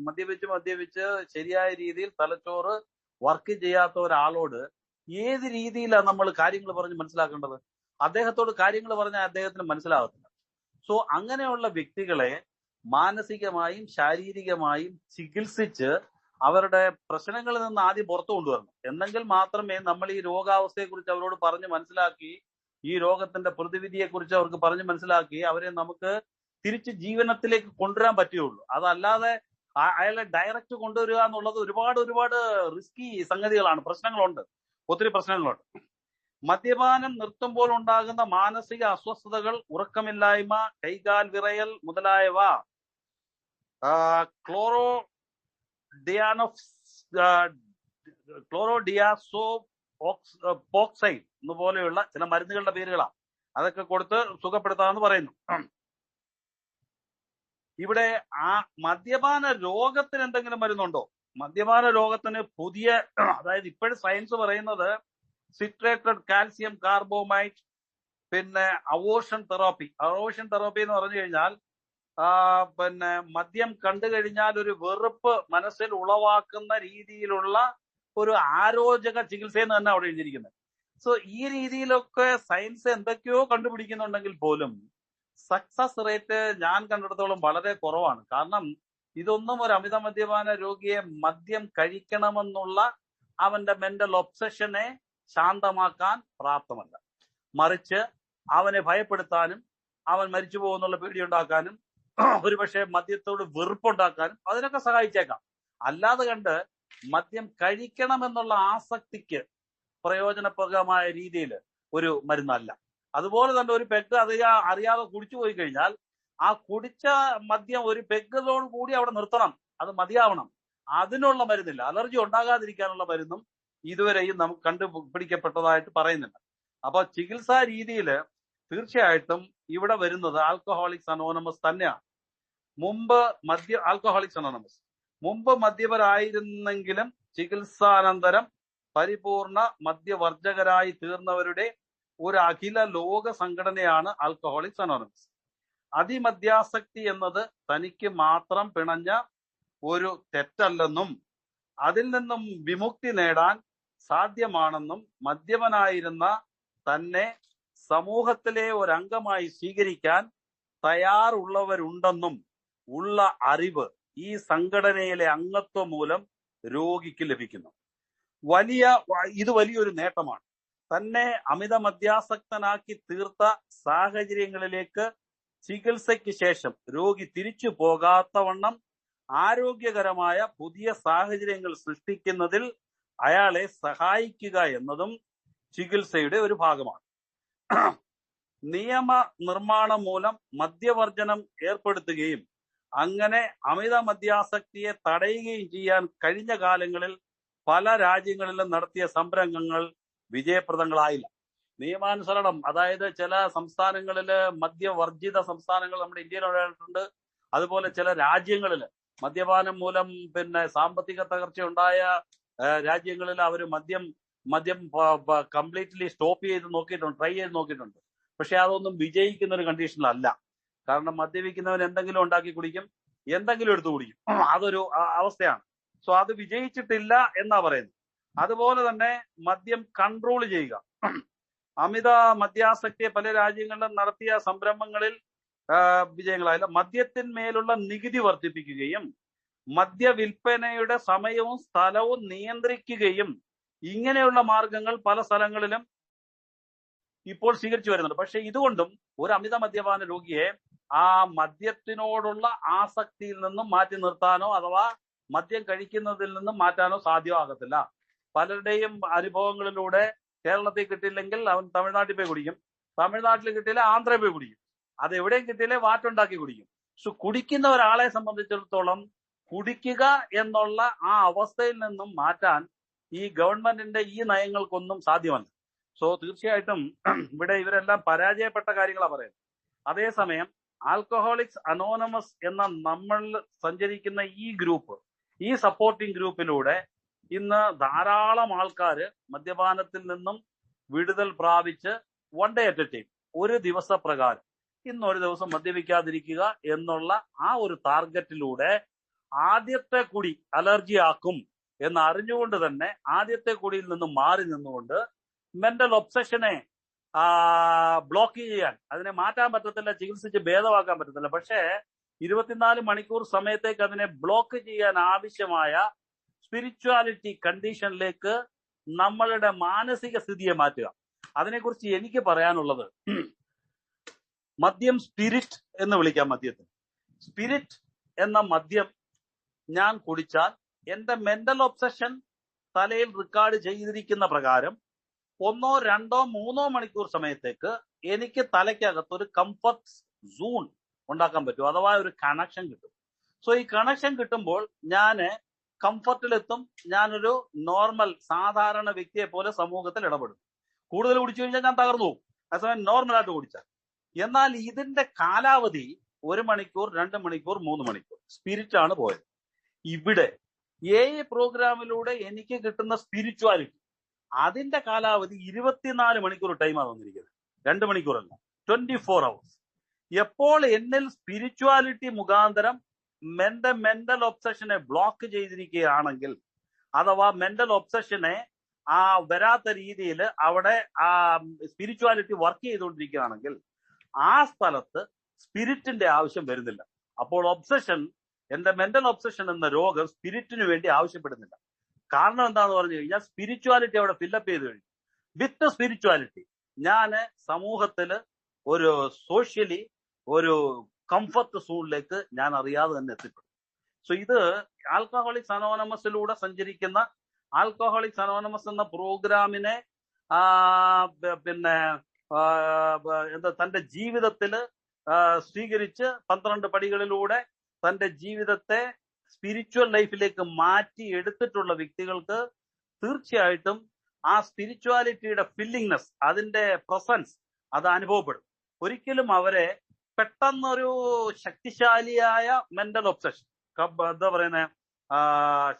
മദ്യപിച്ച് ശരിയായ രീതിയിൽ തലച്ചോറ് വർക്ക് ചെയ്യാത്ത ഒരാളോട് ഏത് രീതിയിലാണ് നമ്മൾ കാര്യങ്ങൾ പറഞ്ഞ് മനസ്സിലാക്കേണ്ടത്? അദ്ദേഹത്തോട് കാര്യങ്ങൾ പറഞ്ഞാൽ അദ്ദേഹത്തിന് മനസ്സിലാകത്തില്ല. സോ അങ്ങനെയുള്ള വ്യക്തികളെ മാനസികമായും ശാരീരികമായും ചികിത്സിച്ച് അവരുടെ പ്രശ്നങ്ങളിൽ നിന്ന് ആദ്യം പുറത്തു കൊണ്ടുവരണം. എന്നെങ്കിൽ മാത്രമേ നമ്മൾ ഈ രോഗാവസ്ഥയെക്കുറിച്ച് അവരോട് പറഞ്ഞ് മനസ്സിലാക്കി, ഈ രോഗത്തിന്റെ പ്രതിവിധിയെക്കുറിച്ച് അവർക്ക് പറഞ്ഞ് മനസ്സിലാക്കി അവരെ നമുക്ക് തിരിച്ച് ജീവനത്തിലേക്ക് കൊണ്ടുവരാൻ പറ്റുകയുള്ളൂ. അതല്ലാതെ അയാളെ ഡയറക്റ്റ് കൊണ്ടുവരിക എന്നുള്ളത് ഒരുപാട് റിസ്കി സംഗതികളാണ്. ഒത്തിരി പ്രശ്നങ്ങളുണ്ട്. മദ്യപാനം നിർത്തുമ്പോൾ ഉണ്ടാകുന്ന മാനസിക അസ്വസ്ഥതകൾ, ഉറക്കമില്ലായ്മ, കൈകാൽ വിറയൽ മുതലായവ ക്ലോറോഡിയാസോപോക്സൈഡ് എന്നുപോലെയുള്ള ചില മരുന്നുകളുടെ പേരുകളാണ്. അതൊക്കെ കൊടുത്ത് സുഖപ്പെടുത്താമെന്ന് പറയുന്നു. ഇവിടെ ആ മദ്യപാന രോഗത്തിന് എന്തെങ്കിലും മരുന്നുണ്ടോ? മദ്യപാന രോഗത്തിന് പുതിയ, അതായത് ഇപ്പോഴും സയൻസ് പറയുന്നത് സിട്രേറ്റഡ് കാൽസ്യം കാർബോമൈറ്റ്, പിന്നെ അവോഷൻ തെറാപ്പി എന്ന് പറഞ്ഞു കഴിഞ്ഞാൽ മദ്യം കണ്ടു കഴിഞ്ഞാൽ ഒരു വെറുപ്പ് മനസ്സിൽ ഉളവാക്കുന്ന രീതിയിലുള്ള ഒരു ആരോചക ചികിത്സയെന്ന് തന്നെ അവിടെ എഴുതിയിരിക്കുന്നത്. സോ ഈ രീതിയിലൊക്കെ സയൻസ് എന്തൊക്കെയോ കണ്ടുപിടിക്കുന്നുണ്ടെങ്കിൽ പോലും സക്സസ് റേറ്റ് ഞാൻ കണ്ടിടത്തോളം വളരെ കുറവാണ്. കാരണം ഇതൊന്നും ഒരു അമിത മദ്യപാന രോഗിയെ മദ്യം കഴിക്കണമെന്നുള്ള അവന്റെ മെന്റൽ ഒബ്സഷനെ ശാന്തമാക്കാൻ പ്രാപ്തമല്ല. മറിച്ച് അവനെ ഭയപ്പെടുത്താനും അവൻ മരിച്ചു പോകുന്നുള്ള പേടിയുണ്ടാക്കാനും ഒരുപക്ഷെ മദ്യത്തോട് വെറുപ്പുണ്ടാക്കാനും അതിനൊക്കെ സഹായിച്ചേക്കാം. അല്ലാതെ കണ്ട് മദ്യം കഴിക്കണമെന്നുള്ള ആസക്തിക്ക് പ്രയോജനപ്രദമായ രീതിയിൽ ഒരു മരുന്നല്ല. അതുപോലെ തന്നെ ഒരു പെഗ് അറിയാതെ കുടിച്ചു പോയി കഴിഞ്ഞാൽ ആ കുടിച്ച മദ്യം ഒരു പെഗ്ഗോട് കൂടി അവിടെ നിർത്തണം, അത് മതിയാവണം. അതിനുള്ള മരുന്നില്ല. അലർജി ഉണ്ടാകാതിരിക്കാനുള്ള മരുന്നും ഇതുവരെയും നമുക്ക് കണ്ടുപിടിക്കപ്പെട്ടതായിട്ട് പറയുന്നില്ല. അപ്പൊ ചികിത്സാ രീതിയിൽ തീർച്ചയായിട്ടും ഇവിടെ വരുന്നത് ആൽക്കഹോളിക്സ് അനോണിമസ് തന്നെയാണ്. മുമ്പ് മദ്യപരായിരുന്നെങ്കിലും ചികിത്സാനന്തരം പരിപൂർണ മദ്യവർജകരായി തീർന്നവരുടെ ഒരു അഖില ലോക സംഘടനയാണ് ആൽക്കഹോളിക്സ് അനോണിമസ്. അതിമദ്യാസക്തി എന്നത് തനിക്ക് മാത്രം പിണഞ്ഞ ഒരു തെറ്റല്ലെന്നും അതിൽ നിന്നും വിമുക്തി നേടാൻ സാധ്യമാണെന്നും മദ്യപനായിരുന്ന തന്നെ സമൂഹത്തിലെ ഒരംഗമായി സ്വീകരിക്കാൻ തയ്യാറുള്ളവരുണ്ടെന്നും ഉള്ള അറിവ് ഈ സംഘടനയിലെ അംഗത്വം മൂലം രോഗിക്ക് ലഭിക്കുന്നു. ഇത് വലിയൊരു നേട്ടമാണ്. തന്നെ അമിത മദ്യാസക്തനാക്കി തീർത്ത സാഹചര്യങ്ങളിലേക്ക് ചികിത്സയ്ക്ക് ശേഷം രോഗി തിരിച്ചു പോകാത്തവണ്ണം ആരോഗ്യകരമായ പുതിയ സാഹചര്യങ്ങൾ സൃഷ്ടിക്കുന്നതിൽ അയാളെ സഹായിക്കുക എന്നതും ചികിത്സയുടെ ഒരു ഭാഗമാണ്. നിയമ നിർമ്മാണം മൂലം മദ്യവർജനം ഏർപ്പെടുത്തുകയും അങ്ങനെ അമിത മദ്യാസക്തിയെ തടയുകയും ചെയ്യാൻ കഴിഞ്ഞ കാലങ്ങളിൽ പല രാജ്യങ്ങളിലും നടത്തിയ സംരംഭങ്ങൾ വിജയപ്രദങ്ങളായില്ല. നിയമാനുസരണം, അതായത് ചില സംസ്ഥാനങ്ങളില് മദ്യവർജിത സംസ്ഥാനങ്ങൾ നമ്മുടെ ഇന്ത്യയിലുണ്ടായിട്ടുണ്ട്. അതുപോലെ ചില രാജ്യങ്ങളിൽ മദ്യപാനം മൂലം സാമ്പത്തിക തകർച്ച ഉണ്ടായ രാജ്യങ്ങളിൽ അവർ മദ്യം കംപ്ലീറ്റ്ലി സ്റ്റോപ്പ് ചെയ്ത് നോക്കിയിട്ടുണ്ട്, ട്രൈ ചെയ്ത് നോക്കിയിട്ടുണ്ട്. പക്ഷെ അതൊന്നും വിജയിക്കുന്ന ഒരു കണ്ടീഷനിലല്ല. കാരണം മദ്യപിക്കുന്നവൻ എന്തെങ്കിലും ഉണ്ടാക്കി കുടിക്കും, എന്തെങ്കിലും എടുത്തു കുടിക്കും. അതൊരു അവസ്ഥയാണ്. സോ അത് വിജയിച്ചിട്ടില്ല എന്നാ പറയുന്നത്. അതുപോലെ തന്നെ മദ്യം കൺട്രോൾ ചെയ്യുക. അമിത മദ്യാസക്തിയെ പല രാജ്യങ്ങളിലും നടത്തിയ സംരംഭങ്ങളിൽ വിജയങ്ങളായില്ല. മദ്യത്തിന്മേലുള്ള നികുതി വർദ്ധിപ്പിക്കുകയും മദ്യവിൽപ്പനയുടെ സമയവും സ്ഥലവും നിയന്ത്രിക്കുകയും ഇങ്ങനെയുള്ള മാർഗങ്ങൾ പല സ്ഥലങ്ങളിലും ഇപ്പോൾ സ്വീകരിച്ചു വരുന്നുണ്ട്. പക്ഷെ ഇതുകൊണ്ടും ഒരു അമിത മദ്യപാന രോഗിയെ ആ മദ്യത്തിനോടുള്ള ആസക്തിയിൽ നിന്നും മാറ്റി നിർത്താനോ അഥവാ മദ്യം കഴിക്കുന്നതിൽ നിന്നും മാറ്റാനോ സാധ്യമാകത്തില്ല. പലരുടെയും അനുഭവങ്ങളിലൂടെ കേരളത്തിൽ കിട്ടിയില്ലെങ്കിൽ അവൻ തമിഴ്നാട്ടിൽ പോയി കുടിക്കും, തമിഴ്നാട്ടിൽ കിട്ടിയില്ല ആന്ധ്രയിൽ പോയി കുടിക്കും, അത് എവിടെയും കിട്ടിയില്ലേ വാറ്റുണ്ടാക്കി കുടിക്കും. സോ കുടിക്കുന്ന ഒരാളെ സംബന്ധിച്ചിടത്തോളം കുടിക്കുക എന്നുള്ള ആ അവസ്ഥയിൽ നിന്നും മാറ്റാൻ ഈ ഗവൺമെന്റിന്റെ ഈ നയങ്ങൾക്കൊന്നും സാധ്യമല്ല. സോ തീർച്ചയായിട്ടും ഇവിടെ ഇവരെല്ലാം പരാജയപ്പെട്ട കാര്യങ്ങളാണ് പറയുന്നത്. അതേസമയം ആൽക്കഹോളിക്സ് അനോണമസ് എന്ന നമ്മൾ സഞ്ചരിക്കുന്ന ഈ ഗ്രൂപ്പ്, ഈ സപ്പോർട്ടിംഗ് ഗ്രൂപ്പിലൂടെ ഇന്ന് ധാരാളം ആൾക്കാർ മദ്യപാനത്തിൽ നിന്നും വിടുതൽ പ്രാപിച്ച് one day at A time, ഒരു ദിവസപ്രകാരം ഇന്നൊരു ദിവസം മദ്യപിക്കാതിരിക്കുക എന്നുള്ള ആ ഒരു ടാർഗറ്റിലൂടെ ആദ്യത്തെ കുടി അലർജി ആക്കും എന്ന് അറിഞ്ഞുകൊണ്ട് തന്നെ ആദ്യത്തെ കുടിയിൽ നിന്നും മാറി നിന്നുകൊണ്ട് മെന്റൽ ഒബ്സഷനെ ബ്ലോക്ക് ചെയ്യാൻ, അതിനെ മാറ്റാൻ പറ്റത്തില്ല, ചികിത്സിച്ച് ഭേദമാക്കാൻ പറ്റത്തില്ല. പക്ഷേ 24 മണിക്കൂർ സമയത്തേക്ക് അതിനെ ബ്ലോക്ക് ചെയ്യാൻ ആവശ്യമായ സ്പിരിച്വാലിറ്റി കണ്ടീഷനിലേക്ക് നമ്മളുടെ മാനസിക സ്ഥിതിയെ മാറ്റുക. അതിനെക്കുറിച്ച് എനിക്ക് പറയാനുള്ളത്, മദ്യം സ്പിരിറ്റ് എന്ന് വിളിക്കാം. മദ്യത്തിന് സ്പിരിറ്റ് എന്ന മദ്യം ഞാൻ കുടിച്ചാൽ എന്റെ മെന്റൽ ഒബ്സഷൻ തലയിൽ റെക്കോർഡ് ചെയ്തിരിക്കുന്ന പ്രകാരം 1, 2, 3 മണിക്കൂർ സമയത്തേക്ക് എനിക്ക് തലയ്ക്കകത്ത് ഒരു കംഫർട്ട് സോൺ ഉണ്ടാക്കാൻ പറ്റും, അഥവാ ഒരു കണക്ഷൻ കിട്ടും. സോ ഈ കണക്ഷൻ കിട്ടുമ്പോൾ ഞാൻ കംഫർട്ടിലെത്തും, ഞാനൊരു നോർമൽ സാധാരണ വ്യക്തിയെ പോലെ സമൂഹത്തിൽ ഇടപെടും. കൂടുതൽ കുടിച്ചു കഴിഞ്ഞാൽ ഞാൻ തകർന്നു പോകും, അതേസമയം നോർമലായിട്ട് കുടിച്ചാൽ. എന്നാൽ ഇതിന്റെ കാലാവധി 1 മണിക്കൂർ, 2 മണിക്കൂർ, 3 മണിക്കൂർ സ്പിരിറ്റ് ആണ് പോയത്. ഇവിടെ AA പ്രോഗ്രാമിലൂടെ എനിക്ക് കിട്ടുന്ന സ്പിരിച്വാലിറ്റി, അതിന്റെ കാലാവധി 24 മണിക്കൂർ ടൈമാണ് വന്നിരിക്കുന്നത്, 2 മണിക്കൂറല്ല, 24 hours. എപ്പോൾ എന്നിൽ സ്പിരിച്വാലിറ്റി മുഖാന്തരം എന്റെ മെന്റൽ ഒബ്സഷനെ ബ്ലോക്ക് ചെയ്തിരിക്കുകയാണെങ്കിൽ, അഥവാ മെന്റൽ ഒബ്സഷനെ വരാത്ത രീതിയിൽ അവിടെ ആ സ്പിരിച്വാലിറ്റി വർക്ക് ചെയ്തുകൊണ്ടിരിക്കുകയാണെങ്കിൽ ആ സ്ഥലത്ത് സ്പിരിറ്റിന്റെ ആവശ്യം വരുന്നില്ല. അപ്പോൾ ഒബ്സഷൻ, എന്റെ മെന്റൽ ഒബ്സഷൻ എന്ന രോഗം സ്പിരിറ്റിന് വേണ്ടി ആവശ്യപ്പെടുന്നില്ല. കാരണം എന്താന്ന് പറഞ്ഞു കഴിഞ്ഞാൽ സ്പിരിച്വാലിറ്റി അവിടെ ഫില്ലപ്പ് ചെയ്ത് കഴിഞ്ഞു. വിത്ത് സ്പിരിച്വാലിറ്റി ഞാൻ സമൂഹത്തിൽ ഒരു സോഷ്യലി ഒരു കംഫർട്ട് സോണിലേക്ക് ഞാൻ അറിയാതെ തന്നെ എത്തിപ്പെടും. സോ ഇത് ആൽക്കഹോളിക്സ് അനോണമസിലൂടെ സഞ്ചരിക്കുന്ന, ആൽക്കഹോളിക്സ് അനോണമസ് എന്ന പ്രോഗ്രാമിനെ തന്റെ ജീവിതത്തില് സ്വീകരിച്ച് 12 പടികളിലൂടെ തന്റെ ജീവിതത്തെ സ്പിരിച്വൽ ലൈഫിലേക്ക് മാറ്റി എടുത്തിട്ടുള്ള വ്യക്തികൾക്ക് തീർച്ചയായിട്ടും ആ സ്പിരിച്വാലിറ്റിയുടെ ഫില്ലിങ്നെസ്, അതിന്റെ പ്രസൻസ് അത് അനുഭവപ്പെടും. ഒരിക്കലും അവരെ പെട്ടെന്നൊരു ശക്തിശാലിയായ മെന്റൽ ഒബ്സഷൻ, എന്താ പറയുന്നത്,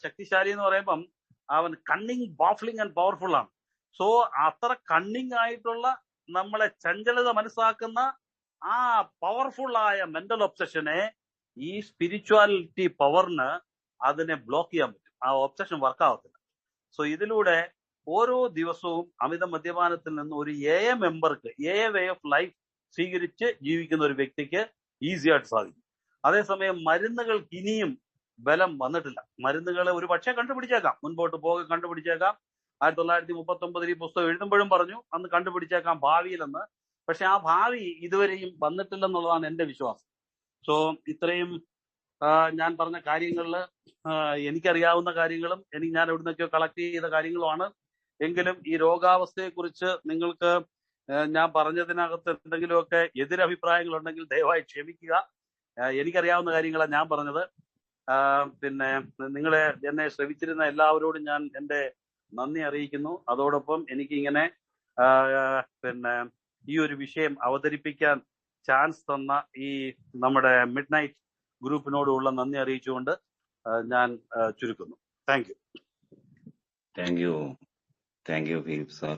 ശക്തിശാലി എന്ന് പറയുമ്പം അവൻ കണ്ണിങ്, ബാഫ്ലിംഗ് ആൻഡ് പവർഫുൾ ആണ്. സോ അത്ര കണ്ണിങ് ആയിട്ടുള്ള, നമ്മളെ ചഞ്ചലത മനസ്സാക്കുന്ന ആ പവർഫുൾ ആയ മെന്റൽ ഒബ്സഷനെ ഈ സ്പിരിച്വാലിറ്റി പവറിന് അതിനെ ബ്ലോക്ക് ചെയ്യാൻ പറ്റും. ആ ഒബ്സഷൻ വർക്കാവത്തില്ല. സോ ഇതിലൂടെ ഓരോ ദിവസവും അമിത മദ്യപാനത്തിൽ നിന്ന് ഒരു AA മെമ്പർക്ക് AA way of life സ്വീകരിച്ച് ജീവിക്കുന്ന ഒരു വ്യക്തിക്ക് ഈസി ആയിട്ട് സാധിക്കും. അതേസമയം മരുന്നുകൾക്ക് ഇനിയും ബലം വന്നിട്ടില്ല. മരുന്നുകൾ ഒരു പക്ഷേ കണ്ടുപിടിച്ചേക്കാം, മുൻപോട്ട് പോകെ കണ്ടുപിടിച്ചേക്കാം. 1939 ഈ പുസ്തകം എഴുതുമ്പോഴും പറഞ്ഞു അന്ന് കണ്ടുപിടിച്ചേക്കാം ഭാവിയിലെന്ന്. പക്ഷെ ആ ഭാവി ഇതുവരെയും വന്നിട്ടില്ലെന്നുള്ളതാണ് എന്റെ വിശ്വാസം. സോ ഇത്രയും ഞാൻ പറഞ്ഞ കാര്യങ്ങളിൽ എനിക്കറിയാവുന്ന കാര്യങ്ങളും ഞാൻ എവിടുന്നൊക്കെയോ കളക്ട് ചെയ്ത കാര്യങ്ങളുമാണ്. എങ്കിലും ഈ രോഗാവസ്ഥയെ കുറിച്ച് നിങ്ങൾക്ക് ഞാൻ പറഞ്ഞതിനകത്ത് എന്തെങ്കിലുമൊക്കെ എതിരഭിപ്രായങ്ങൾ ഉണ്ടെങ്കിൽ ദയവായി ക്ഷമിക്കുക. എനിക്കറിയാവുന്ന കാര്യങ്ങളാണ് ഞാൻ പറഞ്ഞത്. പിന്നെ എന്നെ ശ്രമിച്ചിരുന്ന എല്ലാവരോടും ഞാൻ എന്റെ നന്ദി അറിയിക്കുന്നു. അതോടൊപ്പം എനിക്കിങ്ങനെ ഈ ഒരു വിഷയം അവതരിപ്പിക്കാൻ ചാൻസ് തന്ന ഈ നമ്മുടെ മിഡ് നൈറ്റ് ഗ്രൂപ്പിനോടുള്ള നന്ദി അറിയിച്ചുകൊണ്ട് ഞാൻ ചുരുക്കുന്നു. Thank you. Thank you Philip sir.